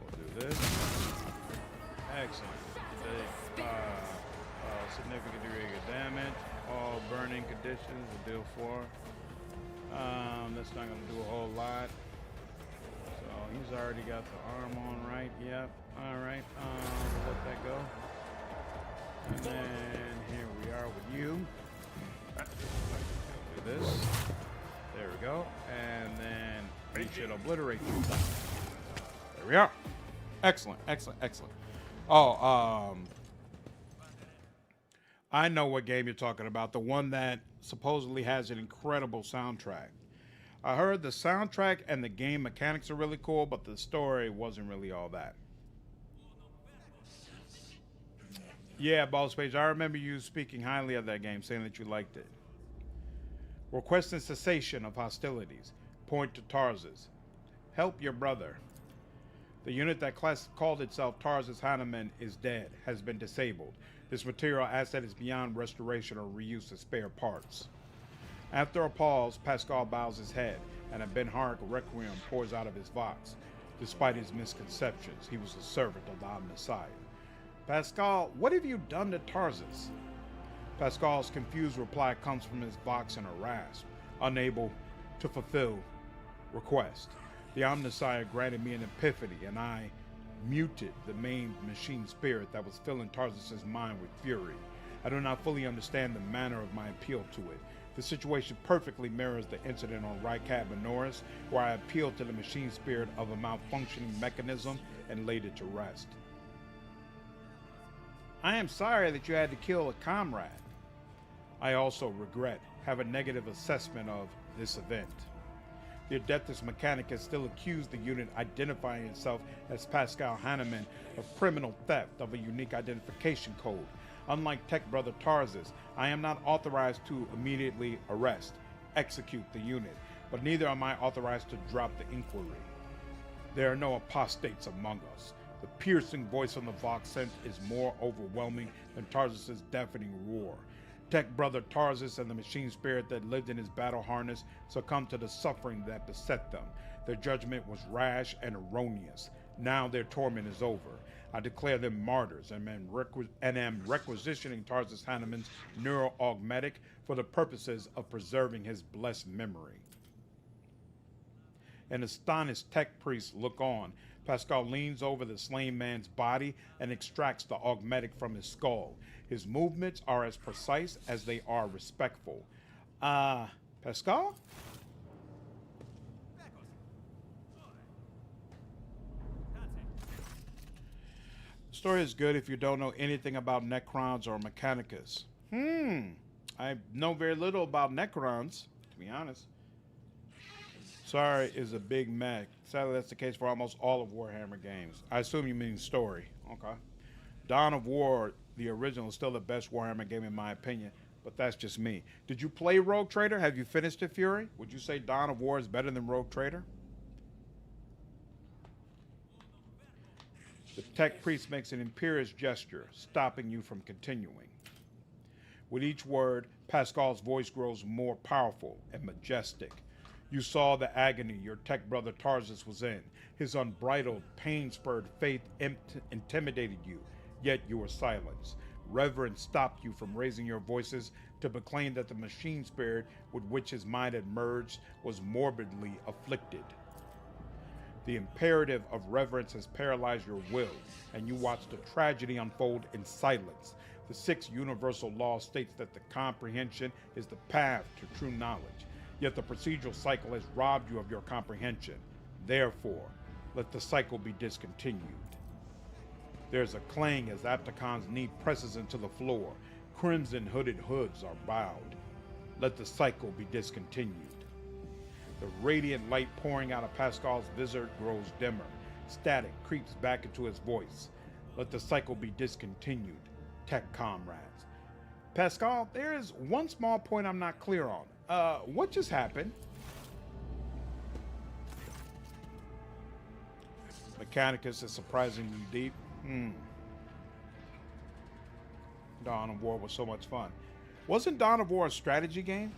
we'll do this. Excellent. Take significant degree of damage. All burning conditions will deal 4. That's not going to do a whole lot. So he's already got the arm on, right? Yep. All right. We'll let that go. And then here we are with you. Do this. There we go. And then we should obliterate you. There we are. Excellent. Excellent. Excellent. Oh, I know what game you're talking about. The one that supposedly has an incredible soundtrack. I heard the soundtrack and the game mechanics are really cool, but the story wasn't really all that. Yeah, Boss Page, I remember you speaking highly of that game, saying that you liked it. Requesting cessation of hostilities. Point to Tarsus. Help your brother. The unit that called itself Tarsus Hanneman is dead, has been disabled. This material asset is beyond restoration or reuse as spare parts. After a pause, Pascal bows his head, and a Ben-Harik requiem pours out of his vox. Despite his misconceptions, he was a servant of the Omnissiah. Pascal, what have you done to Tarsus? Pascal's confused reply comes from his vox in a rasp, unable to fulfill request. The Omnissiah granted me an epiphany, and I muted the main machine spirit that was filling Tarsus's mind with fury. I do not fully understand the manner of my appeal to it. The situation perfectly mirrors the incident on Rycat Minoris, where I appealed to the machine spirit of a malfunctioning mechanism and laid it to rest. I am sorry that you had to kill a comrade. I also regret, have a negative assessment of this event. The Adept Mechanicus still accused the unit identifying itself as Pascal Hanneman of criminal theft of a unique identification code. Unlike Tech Brother Tarsus, I am not authorized to immediately arrest, execute the unit, but neither am I authorized to drop the inquiry. There are no apostates among us. The piercing voice on the Vox sent is more overwhelming than Tarsus's deafening roar. Tech Brother Tarsus and the machine spirit that lived in his battle harness succumbed to the suffering that beset them. Their judgment was rash and erroneous. Now their torment is over. I declare them martyrs and am requisitioning Tarsus Hanneman's neuroaugmetic for the purposes of preserving his blessed memory. An astonished tech priest look on. Pascal leans over the slain man's body and extracts the augmetic from his skull. His movements are as precise as they are respectful. Pascal? The story is good if you don't know anything about Necrons or Mechanicus. I know very little about Necrons, to be honest. Sorry is a big mech. Sadly, that's the case for almost all of Warhammer games. I assume you mean story. Okay. Dawn of War, the original, is still the best Warhammer game in my opinion, but that's just me. Did you play Rogue Trader? Have you finished it, Fury? Would you say Dawn of War is better than Rogue Trader? The tech priest makes an imperious gesture, stopping you from continuing. With each word, Pascal's voice grows more powerful and majestic. You saw the agony your tech brother Tarsus was in. His unbridled, pain-spurred faith intimidated you, yet you were silenced. Reverence stopped you from raising your voices to proclaim that the machine spirit with which his mind had merged was morbidly afflicted. The imperative of reverence has paralyzed your will, and you watch the tragedy unfold in silence. The sixth universal law states that the comprehension is the path to true knowledge, yet the procedural cycle has robbed you of your comprehension. Therefore, let the cycle be discontinued. There's a clang as Apticon's knee presses into the floor. Crimson hooded hoods are bowed. Let the cycle be discontinued. The radiant light pouring out of Pascal's visor grows dimmer. Static creeps back into his voice. Let the cycle be discontinued, tech comrades. Pascal, there is one small point I'm not clear on. What just happened? Mechanicus is surprisingly deep. Dawn of War was so much fun. Wasn't Dawn of War a strategy game?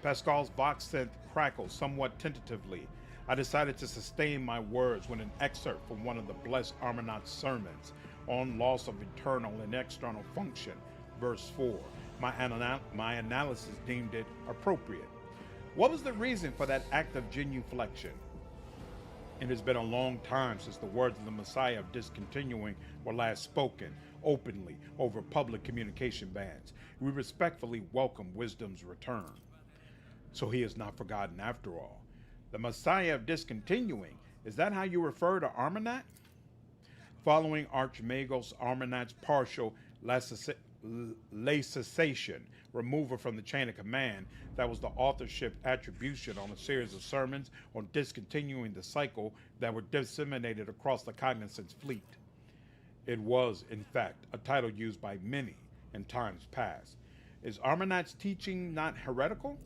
Pascal's vox synth crackled somewhat tentatively. I decided to sustain my words when an excerpt from one of the blessed Armanat's sermons on loss of internal and external function, verse 4. My analysis deemed it appropriate. What was the reason for that act of genuflection? It has been a long time since the words of the Messiah of discontinuing were last spoken openly over public communication bans. We respectfully welcome wisdom's return. So he is not forgotten after all. The Messiah of discontinuing, is that how you refer to Armanat? Following Archmagos Armanat's partial cessation, removal from the chain of command, that was the authorship attribution on a series of sermons on discontinuing the cycle that were disseminated across the cognizance fleet. It was, in fact, a title used by many in times past. Is Armanat's teaching not heretical?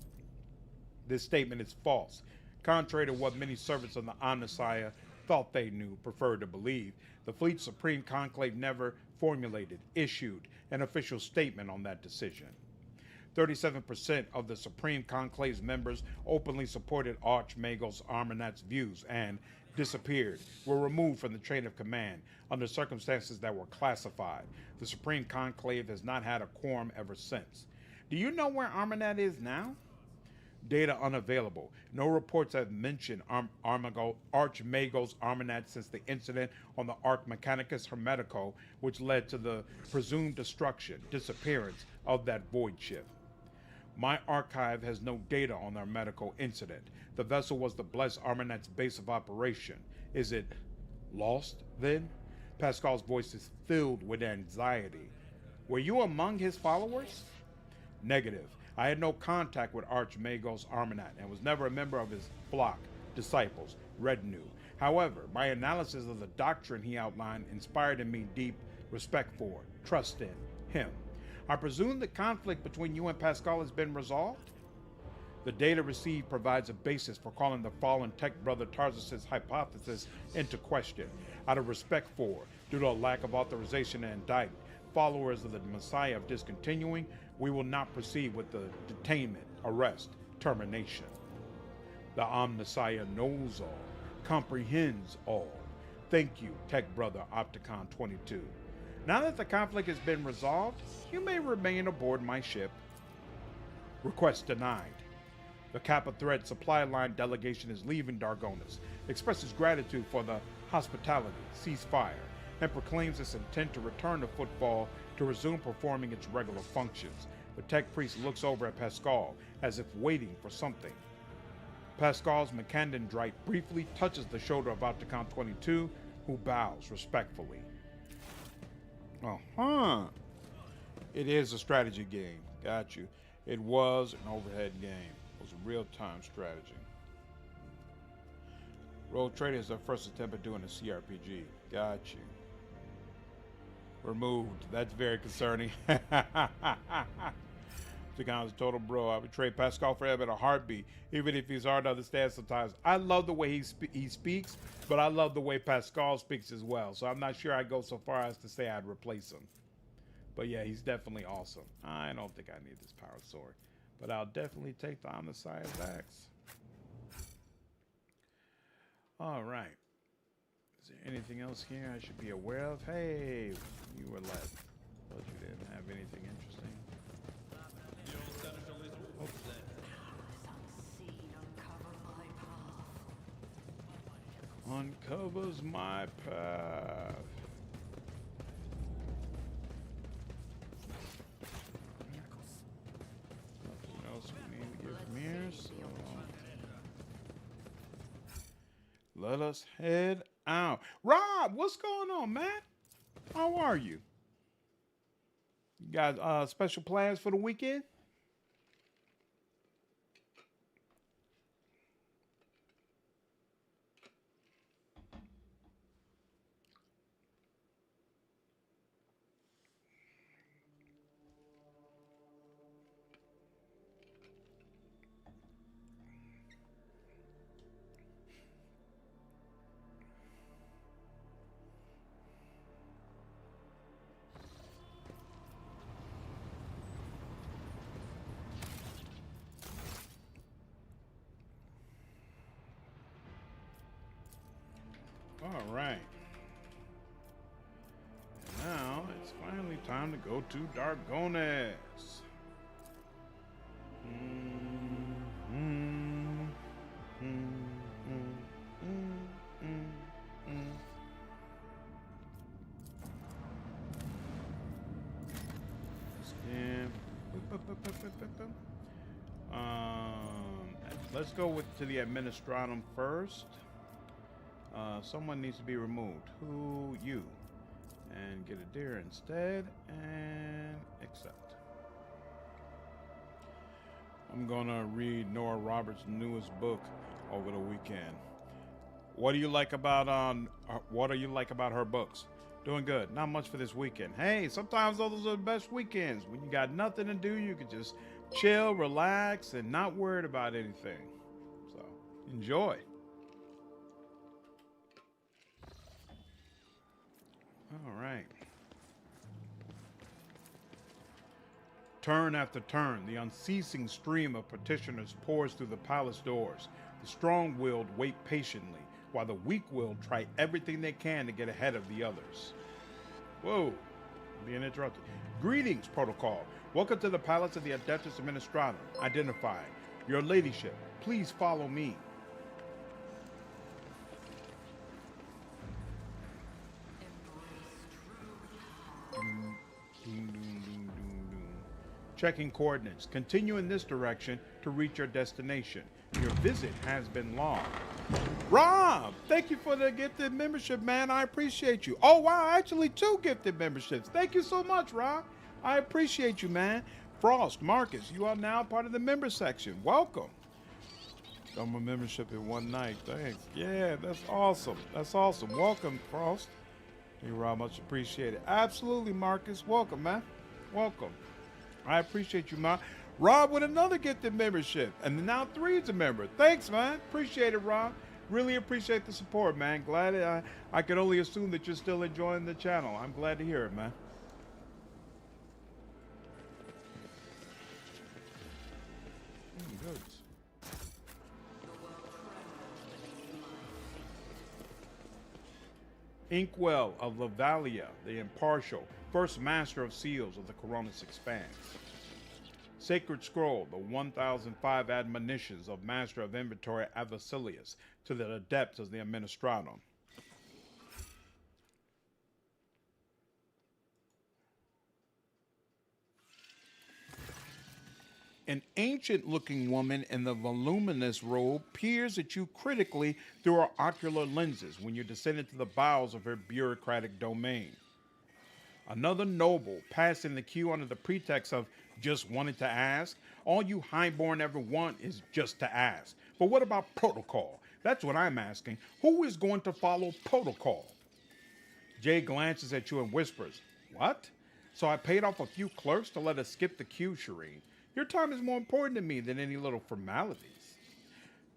This statement is false. Contrary to what many servants of the Omnissiah thought they knew, preferred to believe, the Fleet's Supreme Conclave never formulated, issued an official statement on that decision. 37% of the Supreme Conclave's members openly supported Archmagos Armanat's views and disappeared, were removed from the chain of command under circumstances that were classified. The Supreme Conclave has not had a quorum ever since. Do you know where Armanat is now? Data unavailable. No reports have mentioned Archmagos Armanat since the incident on the Arc Mechanicus Hermetico, which led to the presumed disappearance of that void ship. My archive has no data on the Hermetico incident. The vessel was the blessed Armanat's base of operation. Is it lost, then? Pascal's voice is filled with anxiety. Were you among his followers? Negative. I had no contact with Archmagos Armanat and was never a member of his flock, disciples, retinue. However, my analysis of the doctrine he outlined inspired in me deep respect for, trust in him. I presume the conflict between you and Pascal has been resolved? The data received provides a basis for calling the fallen tech brother Tarsus' hypothesis into question. Out of respect for, due to a lack of authorization to indict, followers of the Messiah of discontinuing, we will not proceed with the detainment, arrest, termination. The Omnissiah knows all, comprehends all. Thank you, Tech Brother Opticon 22. Now that the conflict has been resolved, you may remain aboard my ship. Request denied. The Kappa Threat supply line delegation is leaving Darkonus, expresses gratitude for the hospitality, ceasefire, and proclaims its intent to return to Footfall to resume performing its regular functions. The tech priest looks over at Pascal as if waiting for something. Pascal's Macandendrite briefly touches the shoulder of Opticon 22, who bows respectfully. It is a strategy game. Got you. It was an overhead game. It was a real-time strategy. Rogue Trader is their first attempt at doing a CRPG. Got you. Removed. That's very concerning. The guy's a total bro. I would trade Pascal for him in a heartbeat, even if he's hard to understand sometimes. I love the way he speaks, but I love the way Pascal speaks as well. So I'm not sure I'd go so far as to say I'd replace him. But yeah, he's definitely awesome. I don't think I need this power sword, but I'll definitely take the Omniscience axe. All right. Is there anything else here I should be aware of? Hey, you were left. Thought you didn't have anything interesting. Uncovers my path. Nothing else we need to get from here, so let us head out. Rob, what's going on, man? How are you? You got special plans for the weekend? All right. And now it's finally time to go to Darkonus. Let's go to the Administratum first. Someone needs to be removed. Who? You. And get Adira instead. And accept. I'm gonna read Nora Roberts' newest book over the weekend. What do you like about her books? Doing good. Not much for this weekend. Hey, sometimes those are the best weekends. When you got nothing to do, you can just chill, relax, and not worried about anything. So enjoy. All right. Turn after turn, the unceasing stream of petitioners pours through the palace doors. The strong-willed wait patiently, while the weak-willed try everything they can to get ahead of the others. Whoa, being interrupted. Greetings, Protocol. Welcome to the Palace of the Adeptus Administratum. Identified. Your Ladyship, please follow me. Checking coordinates. Continue in this direction to reach your destination. Your visit has been logged. Rob, thank you for the gifted membership, man. I appreciate you. Oh, wow, actually 2 gifted memberships. Thank you so much, Rob. I appreciate you, man. Frost, Marcus, you are now part of the member section. Welcome. Got my membership in one night. Thanks. Yeah, that's awesome. That's awesome. Welcome, Frost. Hey, Rob, much appreciated. Absolutely, Marcus. Welcome, man. Welcome. I appreciate you, man. Rob with another gifted membership. And now 3 is a member. Thanks, man. Appreciate it, Rob. Really appreciate the support, man. Glad I could only assume that you're still enjoying the channel. I'm glad to hear it, man. Good. Inkwell of Lavalia, the Impartial, first master of seals of the Coronus Expanse. Sacred Scroll, the 1005 admonitions of Master of Inventory Avicilius to the Adepts of the Administratum. An ancient-looking woman in the voluminous robe peers at you critically through her ocular lenses when you descend into the bowels of her bureaucratic domain. Another noble passing the queue under the pretext of just wanting to ask. All you highborn ever want is just to ask. But what about protocol? That's what I'm asking. Who is going to follow protocol? Jay glances at you and whispers, What? So I paid off a few clerks to let us skip the queue, Shireen. Your time is more important to me than any little formalities.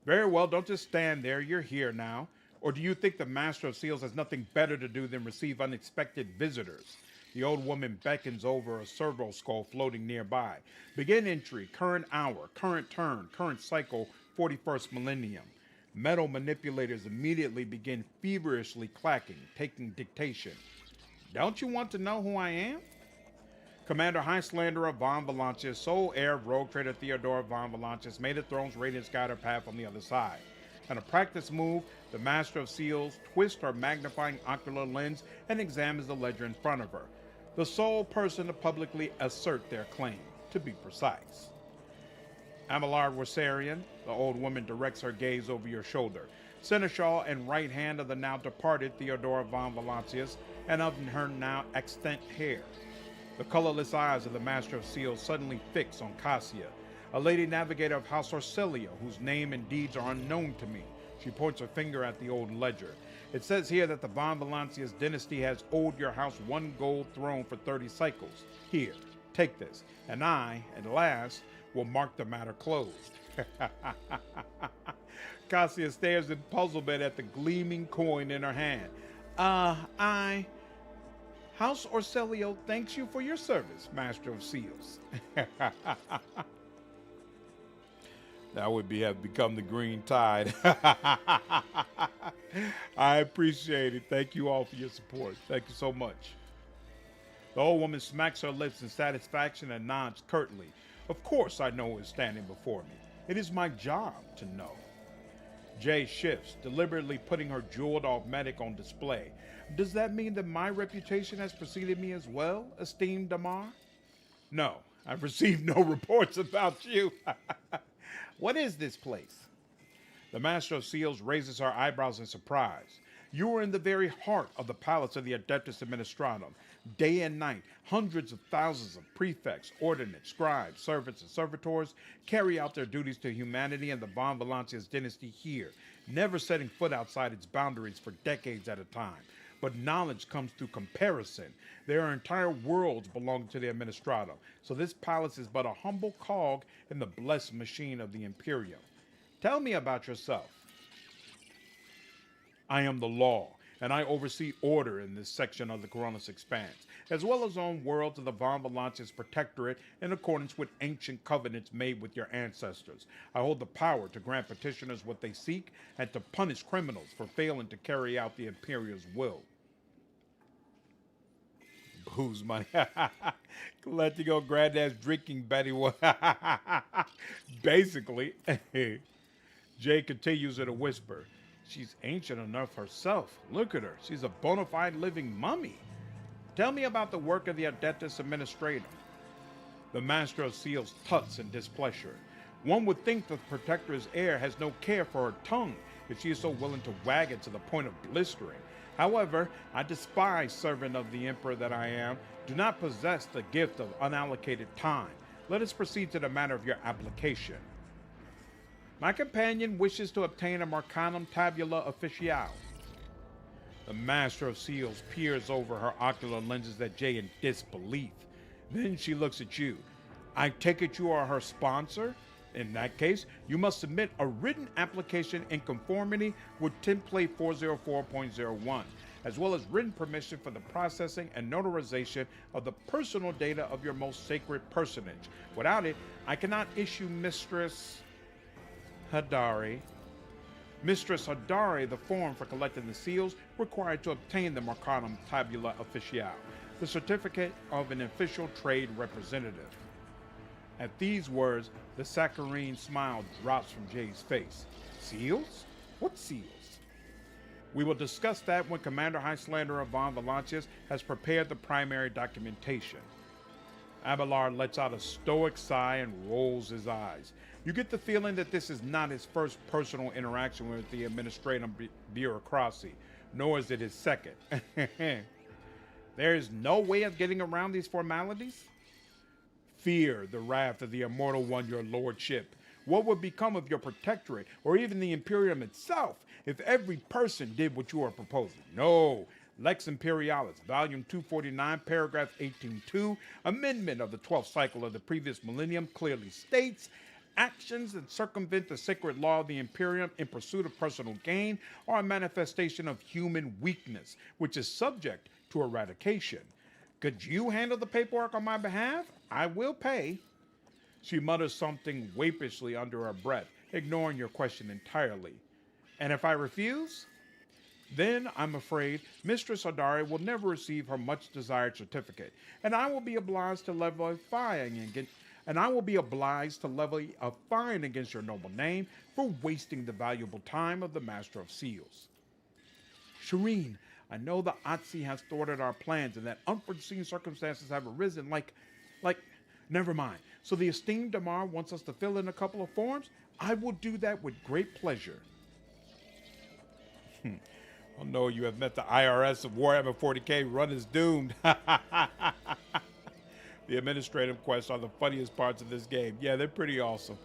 Very well, don't just stand there. You're here now. Or do you think the Master of Seals has nothing better to do than receive unexpected visitors? The old woman beckons over a servo skull floating nearby. Begin entry, current hour, current turn, current cycle, 41st millennium. Metal manipulators immediately begin feverishly clacking, taking dictation. Don't you want to know who I am? Commander High Slanderer von Valancius, sole heir of rogue trader Theodore von Valancius, made the throne's radiance guide her path on the other side. In a practice move, the Master of Seals twists her magnifying ocular lens and examines the ledger in front of her. The sole person to publicly assert their claim, to be precise. Abelard Warsarian, the old woman directs her gaze over your shoulder. Seneschal and right hand of the now departed Theodora von Valancius, and of her now extant hair. The colorless eyes of the Master of Seals suddenly fix on Cassia, a lady navigator of House Orcelia, whose name and deeds are unknown to me. She points her finger at the old ledger. It says here that the von Valancius dynasty has owed your house 1 gold throne for 30 cycles. Here, take this, and I, at last, will mark the matter closed. Cassia stares in puzzlement at the gleaming coin in her hand. House Orcelio thanks you for your service, Master of Seals. That would have become the green tide. I appreciate it. Thank you all for your support. Thank you so much. The old woman smacks her lips in satisfaction and nods curtly. Of course I know who is standing before me. It is my job to know. Jay shifts, deliberately putting her jeweled augmetic on display. Does that mean that my reputation has preceded me as well, esteemed Damar? No, I've received no reports about you. What is this place? The Master of Seals raises her eyebrows in surprise. You are in the very heart of the palace of the Adeptus Administratum. Day and night, hundreds of thousands of prefects, ordinates, scribes, servants, and servitors carry out their duties to humanity and the von Valancius dynasty here, never setting foot outside its boundaries for decades at a time. But knowledge comes through comparison. There are entire worlds belonging to the Administratum, so this palace is but a humble cog in the blessed machine of the Imperium. Tell me about yourself. I am the law, and I oversee order in this section of the Coronis Expanse, as well as on worlds of the von Valancius Protectorate in accordance with ancient covenants made with your ancestors. I hold the power to grant petitioners what they seek and to punish criminals for failing to carry out the Imperial's will. Booze money. Let you go granddad's drinking Betty. Basically. Jay continues in a whisper. She's ancient enough herself. Look at her. She's a bona fide living mummy. Tell me about the work of the Adeptus Administratum. The Master of Seals tuts in displeasure. One would think the Protector's heir has no care for her tongue if she is so willing to wag it to the point of blistering. However, I despise, servant of the Emperor that I am, do not possess the gift of unallocated time. Let us proceed to the matter of your application. My companion wishes to obtain a Marcanum Tabula Officiale. The Master of Seals peers over her ocular lenses at Jay in disbelief. Then she looks at you. I take it you are her sponsor? In that case, you must submit a written application in conformity with Template 404.01, as well as written permission for the processing and notarization of the personal data of your most sacred personage. Without it, I cannot issue Mistress Hadari, the form for collecting the seals required to obtain the Marcanum Tabula Officiale, the certificate of an official trade representative. At these words, the saccharine smile drops from Jay's face. Seals? What seals? We will discuss that when Commander High Slanderer von Valancius has prepared the primary documentation. Abelard lets out a stoic sigh and rolls his eyes. You get the feeling that this is not his first personal interaction with the administrative bureaucracy, nor is it his second. There is no way of getting around these formalities? Fear the wrath of the Immortal One, your lordship. What would become of your protectorate, or even the Imperium itself, if every person did what you are proposing? No, Lex Imperialis, Volume 249, Paragraph 18.2, Amendment of the 12th cycle of the previous millennium clearly states, actions that circumvent the sacred law of the Imperium in pursuit of personal gain are a manifestation of human weakness, which is subject to eradication. Could you handle the paperwork on my behalf? I will pay. She mutters something wapishly under her breath, ignoring your question entirely. And if I refuse? Then, I'm afraid, Mistress Adira will never receive her much-desired certificate, and I will be obliged to levy a fine against your noble name for wasting the valuable time of the Master of Seals. Shireen, I know the Otzi has thwarted our plans and that unforeseen circumstances have arisen never mind. So the esteemed Damar wants us to fill in a couple of forms? I will do that with great pleasure. Oh no, you have met the IRS of Warhammer 40K. Run is doomed. The administrative quests are the funniest parts of this game. Yeah, they're pretty awesome.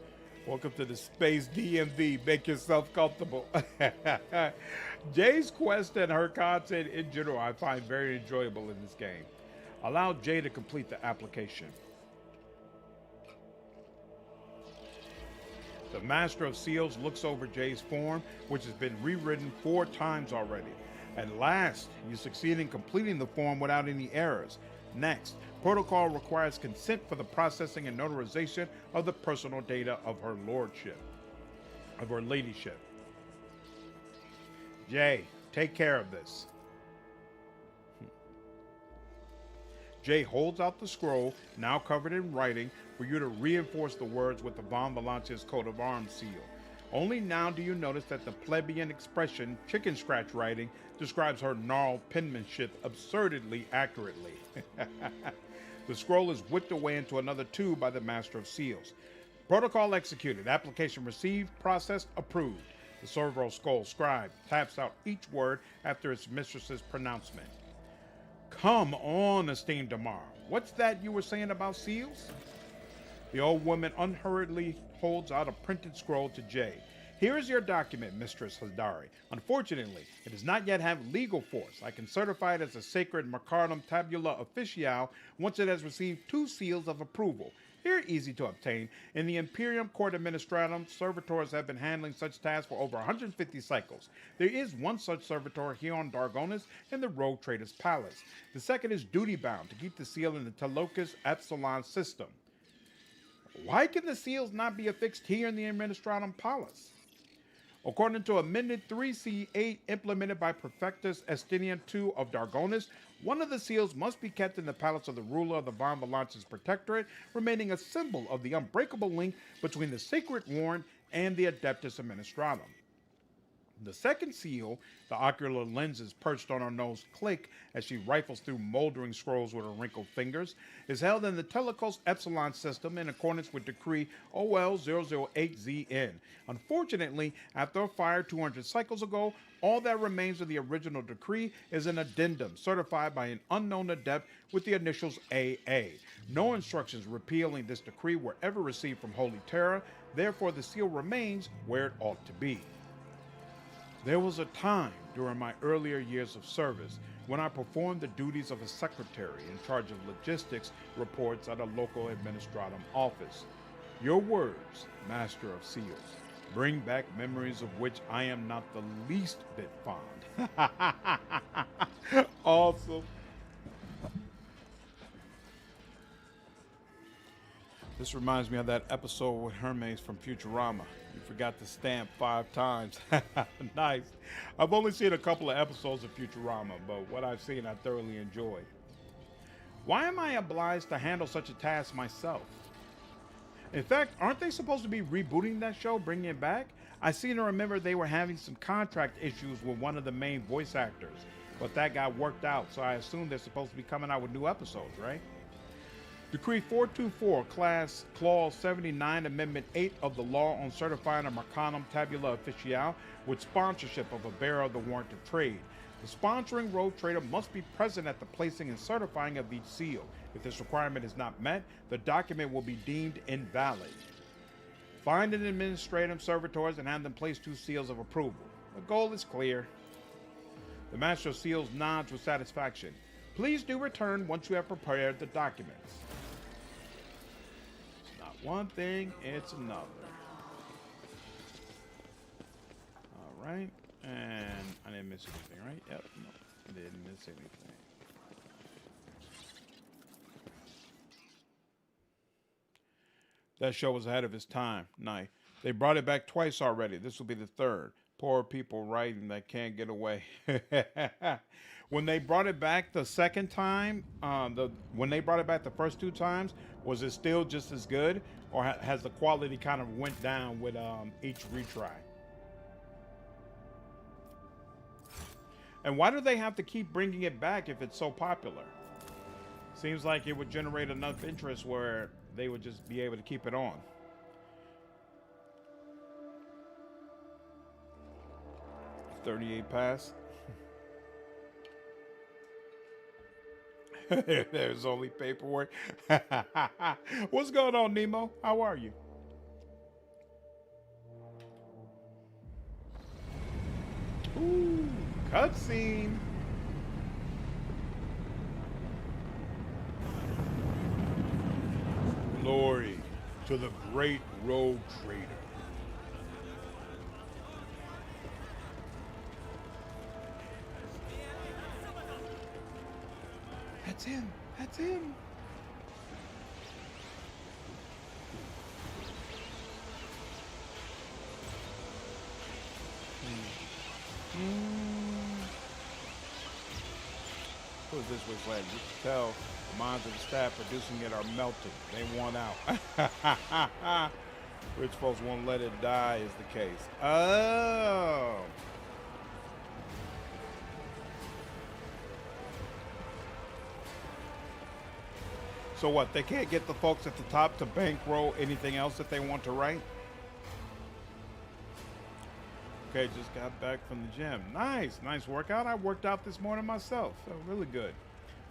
Welcome to the Space DMV. Make yourself comfortable. Jay's quest and her content in general I find very enjoyable in this game. Allow Jay to complete the application. The Master of Seals looks over Jay's form, which has been rewritten 4 times already. At last, you succeed in completing the form without any errors. Next, protocol requires consent for the processing and notarization of the personal data of her ladyship. Jay, take care of this. Jay holds out the scroll, now covered in writing, for you to reinforce the words with the Von Valancia's coat of arms seal. Only now do you notice that the plebeian expression, chicken scratch writing, describes her gnarled penmanship absurdly accurately. The scroll is whipped away into another tube by the Master of Seals. Protocol executed. Application received, processed, approved. The servo skull scribe taps out each word after its mistress's pronouncement. Come on, esteemed Damar. What's that you were saying about seals? The old woman unhurriedly holds out a printed scroll to Jay. Here is your document, Mistress Adira. Unfortunately, it does not yet have legal force. I can certify it as a sacred Marcardum Tabula Officiale once it has received 2 seals of approval. Here, easy to obtain. In the Imperium Court Administratum, servitors have been handling such tasks for over 150 cycles. There is one such servitor here on Darkonus in the Rogue Trader's Palace. The second is duty-bound to keep the seal in the Telocus Epsilon system. Why can the seals not be affixed here in the Administratum Palace? According to Amendment 3C8 implemented by Prefectus Estinian II of Darkonus, one of the seals must be kept in the palace of the ruler of the Von Valancia's protectorate, remaining a symbol of the unbreakable link between the sacred warrant and the Adeptus Administratum. The second seal, the ocular lenses perched on her nose click as she rifles through moldering scrolls with her wrinkled fingers, is held in the Telecos Epsilon system in accordance with Decree OL008ZN. Unfortunately, after a fire 200 cycles ago, all that remains of the original decree is an addendum certified by an unknown adept with the initials AA. No instructions repealing this decree were ever received from Holy Terra, therefore the seal remains where it ought to be. There was a time during my earlier years of service when I performed the duties of a secretary in charge of logistics reports at a local administratum office. Your words, Master of Seals, bring back memories of which I am not the least bit fond. Awesome. This reminds me of that episode with Hermes from Futurama. You forgot to stamp 5 times. Nice. I've only seen a couple of episodes of Futurama, but what I've seen I thoroughly enjoyed. Why am I obliged to handle such a task myself? In fact, aren't they supposed to be rebooting that show, bringing it back? I seem to remember they were having some contract issues with one of the main voice actors, but that got worked out, so I assume they're supposed to be coming out with new episodes, right? Decree 424, Clause 79, Amendment 8 of the Law on Certifying a Marcanum Tabula Officiale with sponsorship of a bearer of the warrant of trade. The sponsoring rogue trader must be present at the placing and certifying of each seal. If this requirement is not met, the document will be deemed invalid. Find an administrative servitors and have them place 2 seals of approval. The goal is clear. The Master Seals nods with satisfaction. Please do return once you have prepared the documents. It's not one thing, it's another. Alright, and I didn't miss anything, right? Yep, no, I didn't miss anything. That show was ahead of its time. Nice. They brought it back twice already. This will be the third. Poor people writing that can't get away. When they brought it back the second time, when they brought it back the first 2 times, was it still just as good, or has the quality kind of went down with each retry? And why do they have to keep bringing it back if it's so popular? Seems like it would generate enough interest where they would just be able to keep it on. $38 pass. There's only paperwork. What's going on, Nemo? How are you? Ooh, cutscene. Glory to the great rogue trader. That's him. That's him. What is this with flag? You can tell the minds of the staff producing it are melting. They want out. Rich folks won't let it die is the case. Oh. So what, they can't get the folks at the top to bankroll anything else that they want to write? Okay, just got back from the gym. Nice workout. I worked out this morning myself. Felt really good.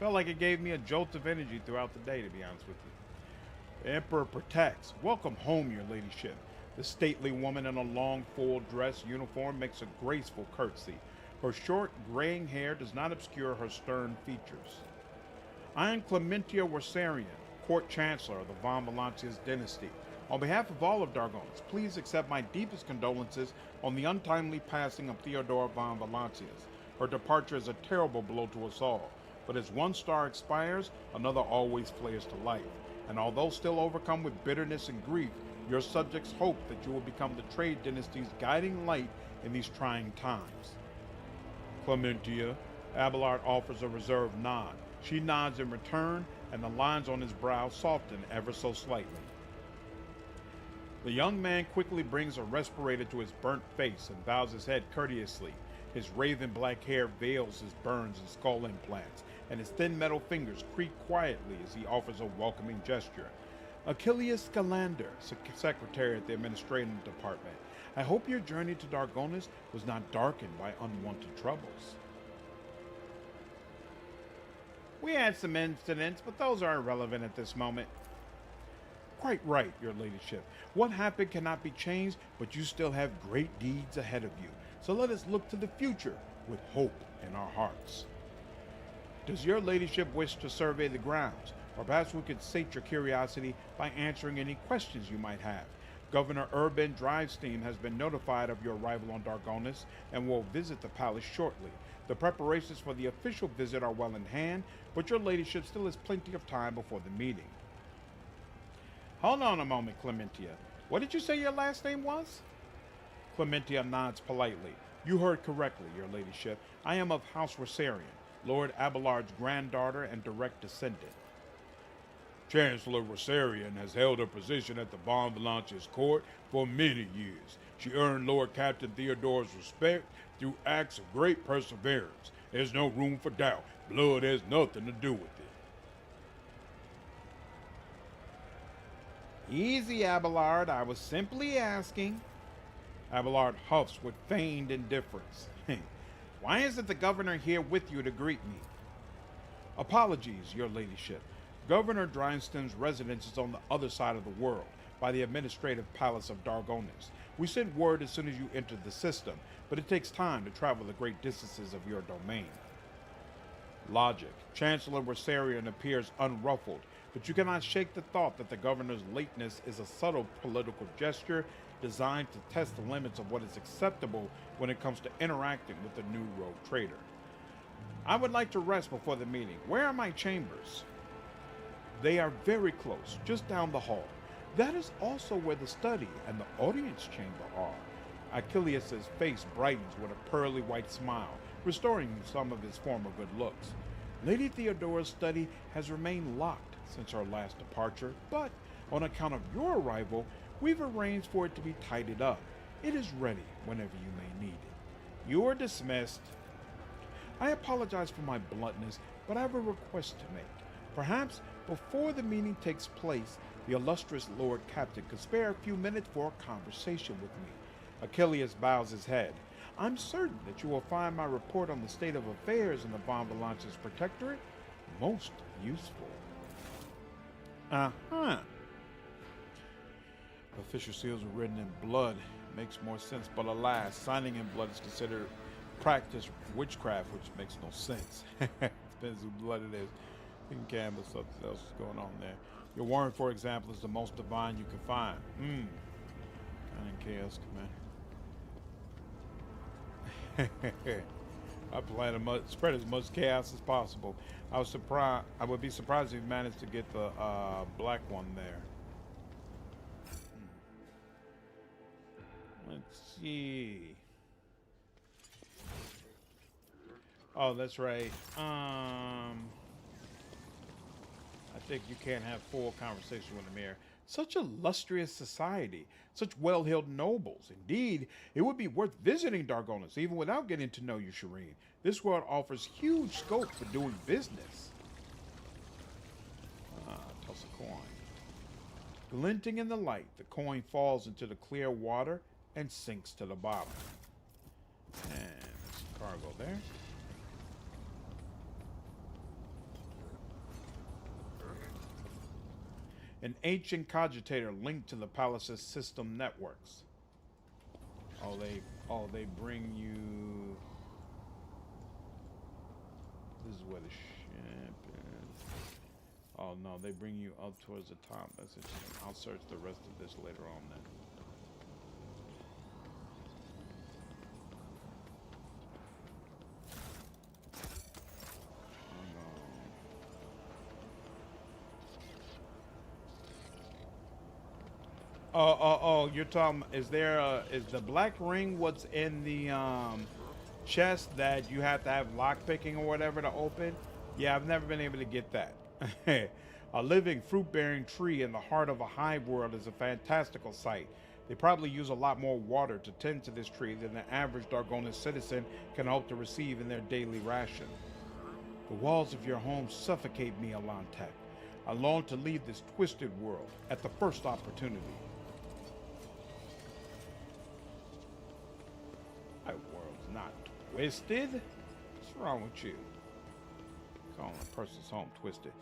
Felt like it gave me a jolt of energy throughout the day, to be honest with you. The Emperor protects. Welcome home, your ladyship. The stately woman in a long, full dress uniform makes a graceful curtsy. Her short, graying hair does not obscure her stern features. I am Clementia Wersarian, Court Chancellor of the Von Valancius dynasty. On behalf of all of Darkonus, please accept my deepest condolences on the untimely passing of Theodora von Valancius. Her departure is a terrible blow to us all, but as one star expires, another always flares to life. And although still overcome with bitterness and grief, your subjects hope that you will become the trade dynasty's guiding light in these trying times. Clementia, Abelard offers a reserved nod. She nods in return, and the lines on his brow soften ever so slightly. The young man quickly brings a respirator to his burnt face and bows his head courteously. His raven black hair veils his burns and skull implants, and his thin metal fingers creak quietly as he offers a welcoming gesture. Achilles Scalander, secretary at the administrative department. I hope your journey to Darkonus was not darkened by unwanted troubles. We had some incidents, but those are irrelevant at this moment. Quite right, your ladyship. What happened cannot be changed, but you still have great deeds ahead of you. So let us look to the future with hope in our hearts. Does your ladyship wish to survey the grounds? Or perhaps we could sate your curiosity by answering any questions you might have. Governor Urban Drivestein has been notified of your arrival on Darkonus and will visit the palace shortly. The preparations for the official visit are well in hand, but your ladyship still has plenty of time before the meeting. Hold on a moment, Clementia. What did you say your last name was? Clementia nods politely. You heard correctly, your ladyship. I am of House Wersarian, Lord Abelard's granddaughter and direct descendant. Chancellor Wersarian has held a position at the Von Valancius court for many years. She earned Lord Captain Theodore's respect through acts of great perseverance. There's no room for doubt. Blood has nothing to do with it. Easy, Abelard. I was simply asking. Abelard huffs with feigned indifference. Why isn't the governor here with you to greet me? Apologies, your ladyship. Governor Dreinstein's residence is on the other side of the world, by the administrative palace of Darkonus. We send word as soon as you enter the system, but it takes time to travel the great distances of your domain. Logic. Chancellor Warsarian appears unruffled, but you cannot shake the thought that the governor's lateness is a subtle political gesture designed to test the limits of what is acceptable when it comes to interacting with the new rogue trader. I would like to rest before the meeting. Where are my chambers? They are very close, just down the hall. That is also where the study and the audience chamber are. Achilles' face brightens with a pearly white smile, restoring some of his former good looks. Lady Theodora's study has remained locked since our last departure, but on account of your arrival, we've arranged for it to be tidied up. It is ready whenever you may need it. You are dismissed. I apologize for my bluntness, but I have a request to make. Perhaps before the meeting takes place, the illustrious Lord Captain could spare a few minutes for a conversation with me. Achilles bows his head. I'm certain that you will find my report on the state of affairs in the Von Valanche's protectorate most useful. Official seals are written in blood. Makes more sense, but alas, signing in blood is considered practice witchcraft, which makes no sense. Depends who blood it is. You can, but something else is going on there. Your warrant, for example, is the most divine you can find. Kind of chaos, Commander. I plan to spread as much chaos as possible. I would be surprised if you managed to get the black one there. Let's see. Oh, that's right. I think you can't have full conversation with the mayor. Such a illustrious society, such well-heeled nobles. Indeed, it would be worth visiting Darkonus, even without getting to know you, Shireen. This world offers huge scope for doing business. Toss a coin. Glinting in the light, the coin falls into the clear water and sinks to the bottom. And there's some cargo there. An ancient cogitator linked to the palace's system networks. They bring you. This is where the ship is. Oh no, they bring you up towards the top. That's interesting. I'll search the rest of this later on then. Oh, you're talking, is the black ring what's in the chest that you have to have lock picking or whatever to open? Yeah, I've never been able to get that. A living fruit-bearing tree in the heart of a hive world is a fantastical sight. They probably use a lot more water to tend to this tree than the average Darkonus citizen can hope to receive in their daily ration. The walls of your home suffocate me, Alantec. I long to leave this twisted world at the first opportunity. My world's not twisted. What's wrong with you? Calling a person's home twisted.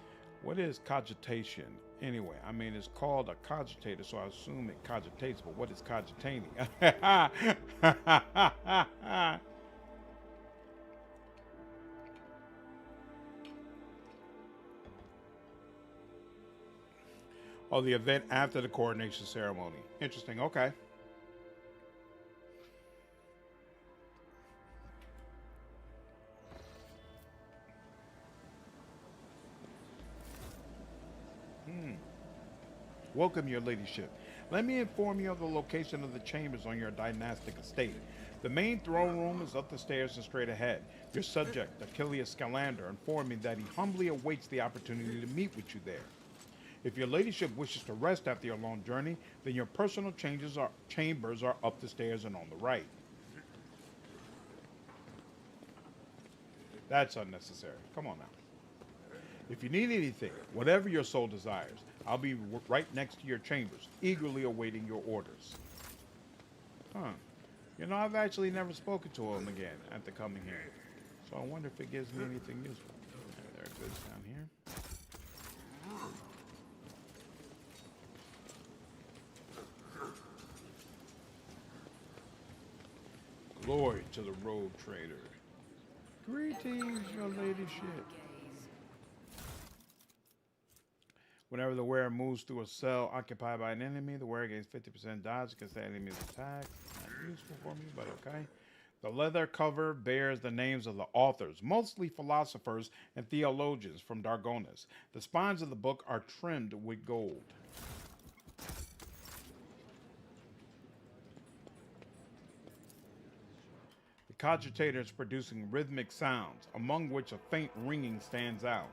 What is cogitation? Anyway, I mean, it's called a cogitator, so I assume it cogitates, but what is cogitating? Oh, the event after the coronation ceremony. Interesting, okay. Welcome, your ladyship. Let me inform you of the location of the chambers on your dynastic estate. The main throne room is up the stairs and straight ahead. Your subject, Achilles Scalander, informed me that he humbly awaits the opportunity to meet with you there. If your ladyship wishes to rest after your long journey, then your personal chambers are up the stairs and on the right. That's unnecessary. Come on now. If you need anything, whatever your soul desires, I'll be right next to your chambers, eagerly awaiting your orders. Huh. You know, I've actually never spoken to him again after coming here. So I wonder if it gives me anything useful. There are goods down here. Glory to the rogue trader. Greetings, your ladyship. Whenever the wearer moves through a cell occupied by an enemy, the wearer gains 50% dodge against the enemy's attack. Not useful for me, but okay. The leather cover bears the names of the authors, mostly philosophers and theologians from Darkonus. The spines of the book are trimmed with gold. The cogitator is producing rhythmic sounds, among which a faint ringing stands out.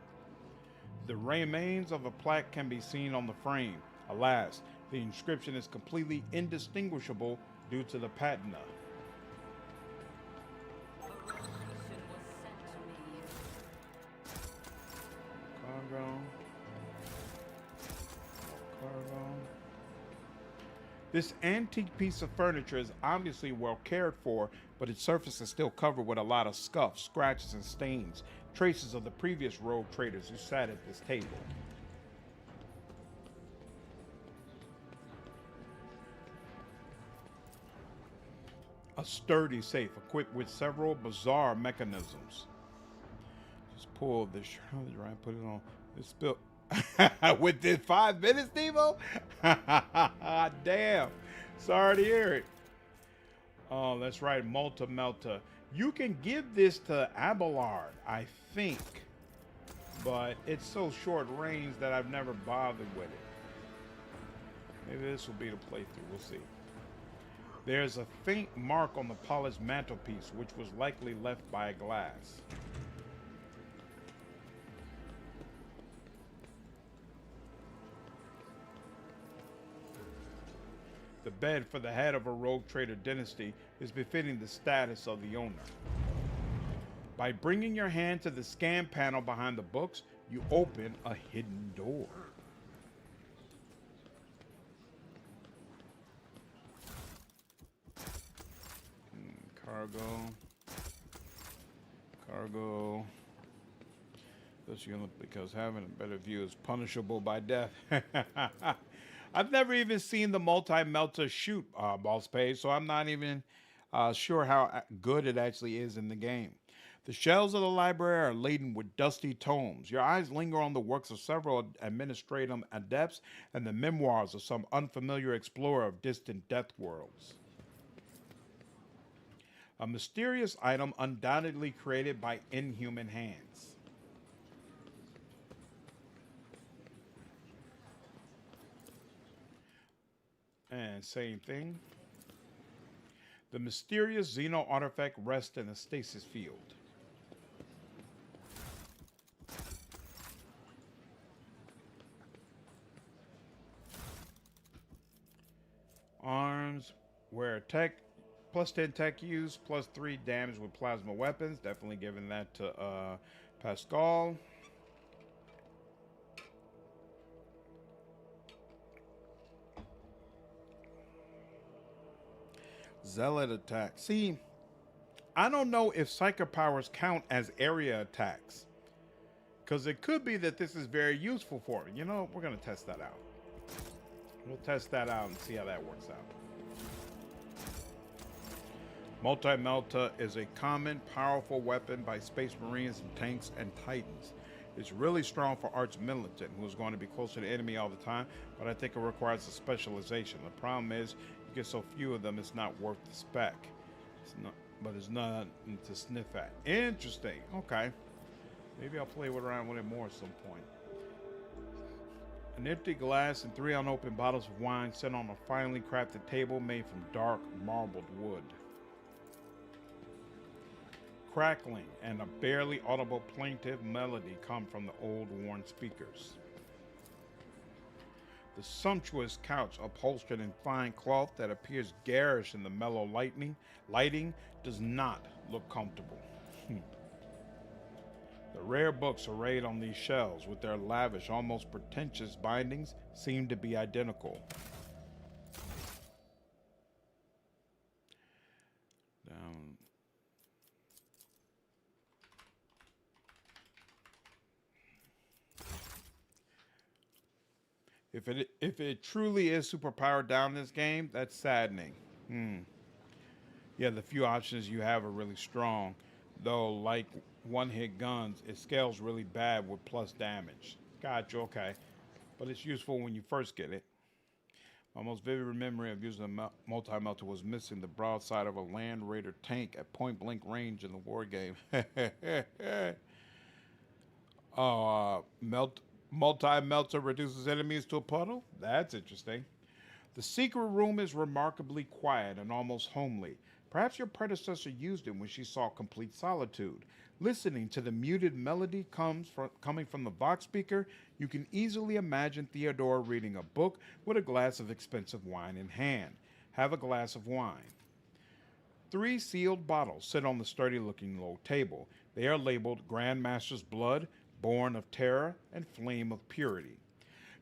The remains of a plaque can be seen on the frame. Alas, the inscription is completely indistinguishable due to the patina. Cargo. This antique piece of furniture is obviously well cared for, but its surface is still covered with a lot of scuffs, scratches, and stains, traces of the previous rogue traders who sat at this table. A sturdy safe equipped with several bizarre mechanisms. Just pull this shirt on the dry, put it on. This spill. Within 5 minutes, Devo? Damn. Sorry to hear it. Oh, that's right. Malta Melta. You can give this to Abelard, I think. But it's so short range that I've never bothered with it. Maybe this will be the playthrough. We'll see. There's a faint mark on the polished mantelpiece, which was likely left by a glass. The bed for the head of a rogue trader dynasty is befitting the status of the owner. By bringing your hand to the scan panel behind the books, you open a hidden door. Cargo. This unit, because having a better view is punishable by death. I've never even seen the multi-melter shoot, Boss Page, so I'm not even sure how good it actually is in the game. The shelves of the library are laden with dusty tomes. Your eyes linger on the works of several administratum adepts and the memoirs of some unfamiliar explorer of distant death worlds. A mysterious item undoubtedly created by inhuman hands. And same thing. The mysterious Xeno artifact rests in a stasis field. Arms, where tech, plus 10 tech use, plus 3 damage with plasma weapons. Definitely giving that to Pascal. Zealot attack. See, I don't know if Psyker powers count as area attacks. Because it could be that this is very useful for me. You know, we're going to test that out. We'll test that out and see how that works out. Multi-Melta is a common, powerful weapon by Space Marines and tanks and Titans. It's really strong for Arch Militant, who is going to be close to the enemy all the time, but I think it requires a specialization. The problem is, you get so few of them, it's not worth the spec. It's nothing to sniff at. Interesting. Okay. Maybe I'll play around with it more at some point. An empty glass and 3 unopened bottles of wine set on a finely crafted table made from dark marbled wood. Crackling and a barely audible plaintive melody come from the old worn speakers. The sumptuous couch, upholstered in fine cloth that appears garish in the mellow lighting, does not look comfortable. The rare books arrayed on these shelves, with their lavish, almost pretentious bindings, seem to be identical. Down. If it truly is superpowered down this game, that's saddening. Yeah, the few options you have are really strong. Though, like one-hit guns, it scales really bad with plus damage. Gotcha, okay. But it's useful when you first get it. My most vivid memory of using a multi-melter was missing the broadside of a Land Raider tank at point-blank range in the war game. Melt multi-melter reduces enemies to a puddle? That's interesting. The secret room is remarkably quiet and almost homely. Perhaps your predecessor used it when she saw complete solitude. Listening to the muted melody coming from the Vox speaker, you can easily imagine Theodora reading a book with a glass of expensive wine in hand. Have a glass of wine. 3 sealed bottles sit on the sturdy-looking low table. They are labeled Grandmaster's Blood, Born of Terror, and Flame of Purity.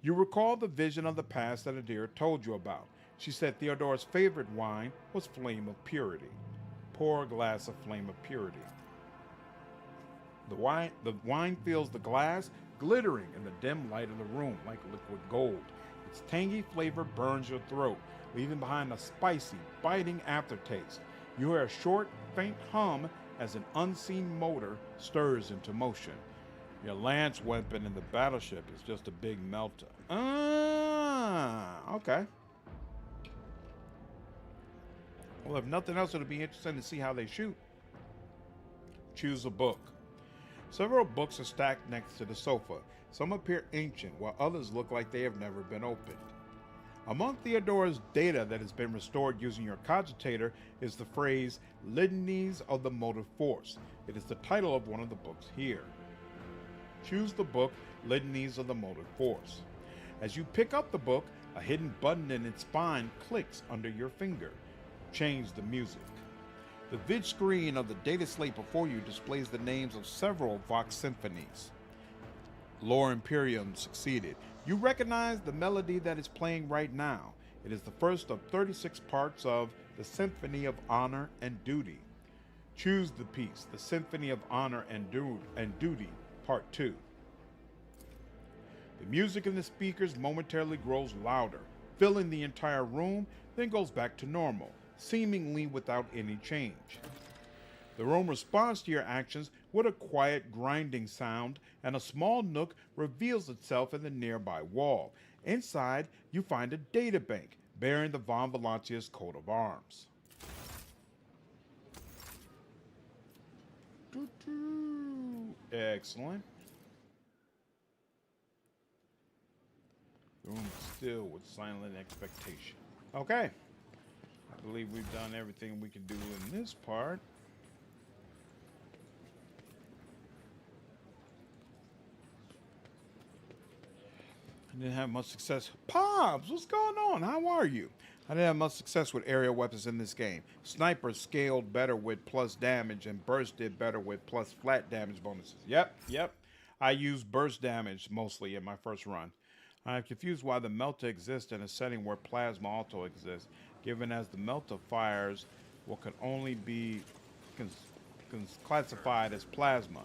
You recall the vision of the past that Adira told you about. She said Theodora's favorite wine was Flame of Purity. Pour a glass of Flame of Purity. The wine fills the glass, glittering in the dim light of the room like liquid gold. Its tangy flavor burns your throat, leaving behind a spicy, biting aftertaste. You hear a short, faint hum as an unseen motor stirs into motion. Your lance weapon in the battleship is just a big melter. Okay. Well, if nothing else, it'll be interesting to see how they shoot. Choose a book. Several books are stacked next to the sofa. Some appear ancient, while others look like they have never been opened. Among Theodora's data that has been restored using your cogitator is the phrase, Litanies of the Motive Force. It is the title of one of the books here. Choose the book, Litanies of the Motive Force. As you pick up the book, a hidden button in its spine clicks under your finger. Change the music. The vid screen of the data slate before you displays the names of several Vox symphonies. Lore Imperium succeeded. You recognize the melody that is playing right now. It is the first of 36 parts of the Symphony of Honor and Duty. Choose the piece, the Symphony of Honor and Duty, Part 2. The music in the speakers momentarily grows louder, filling the entire room, then goes back to normal, seemingly without any change. The room responds to your actions with a quiet grinding sound, and a small nook reveals itself in the nearby wall. Inside, you find a databank bearing the Von Valancia's coat of arms. Excellent. The room is still with silent expectation. Okay. I believe we've done everything we can do in this part. I didn't have much success. Pops, what's going on? How are you? I didn't have much success with aerial weapons in this game. Sniper scaled better with plus damage, and burst did better with plus flat damage bonuses. Yep. I used burst damage mostly in my first run. I am confused why the melter exists in a setting where plasma also exists, given as the melter fires what can only be classified as plasma.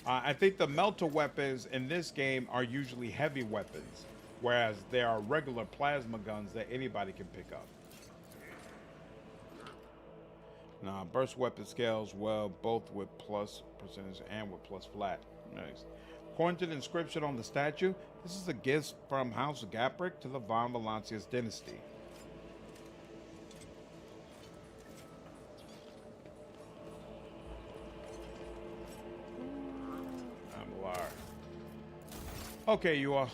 I think the melter weapons in this game are usually heavy weapons, whereas there are regular plasma guns that anybody can pick up. Now, burst weapon scales well both with plus percentage and with plus flat. Nice. According to the inscription on the statue, this is a gift from House Gapric to the Von Valancia's dynasty. Okay, you all.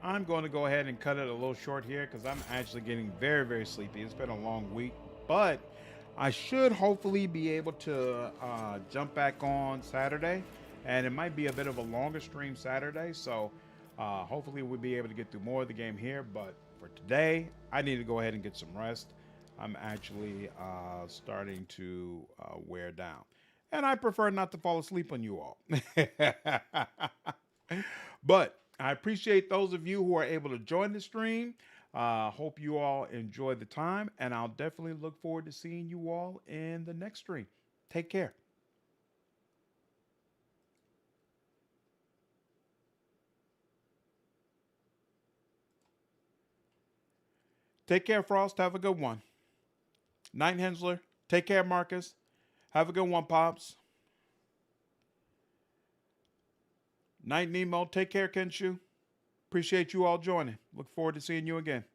I'm going to go ahead and cut it a little short here because I'm actually getting very, very sleepy. It's been a long week, but I should hopefully be able to jump back on Saturday, and it might be a bit of a longer stream Saturday, so hopefully we'll be able to get through more of the game here. But for today, I need to go ahead and get some rest. I'm actually starting to wear down, and I prefer not to fall asleep on you all. But I appreciate those of you who are able to join the stream. Hope you all enjoy the time, and I'll definitely look forward to seeing you all in the next stream. Take care. Take care, Frost. Have a good one. Night, Hensler. Take care, Marcus. Have a good one, Pops. Night, Nemo. Take care, Kenshu. Appreciate you all joining. Look forward to seeing you again.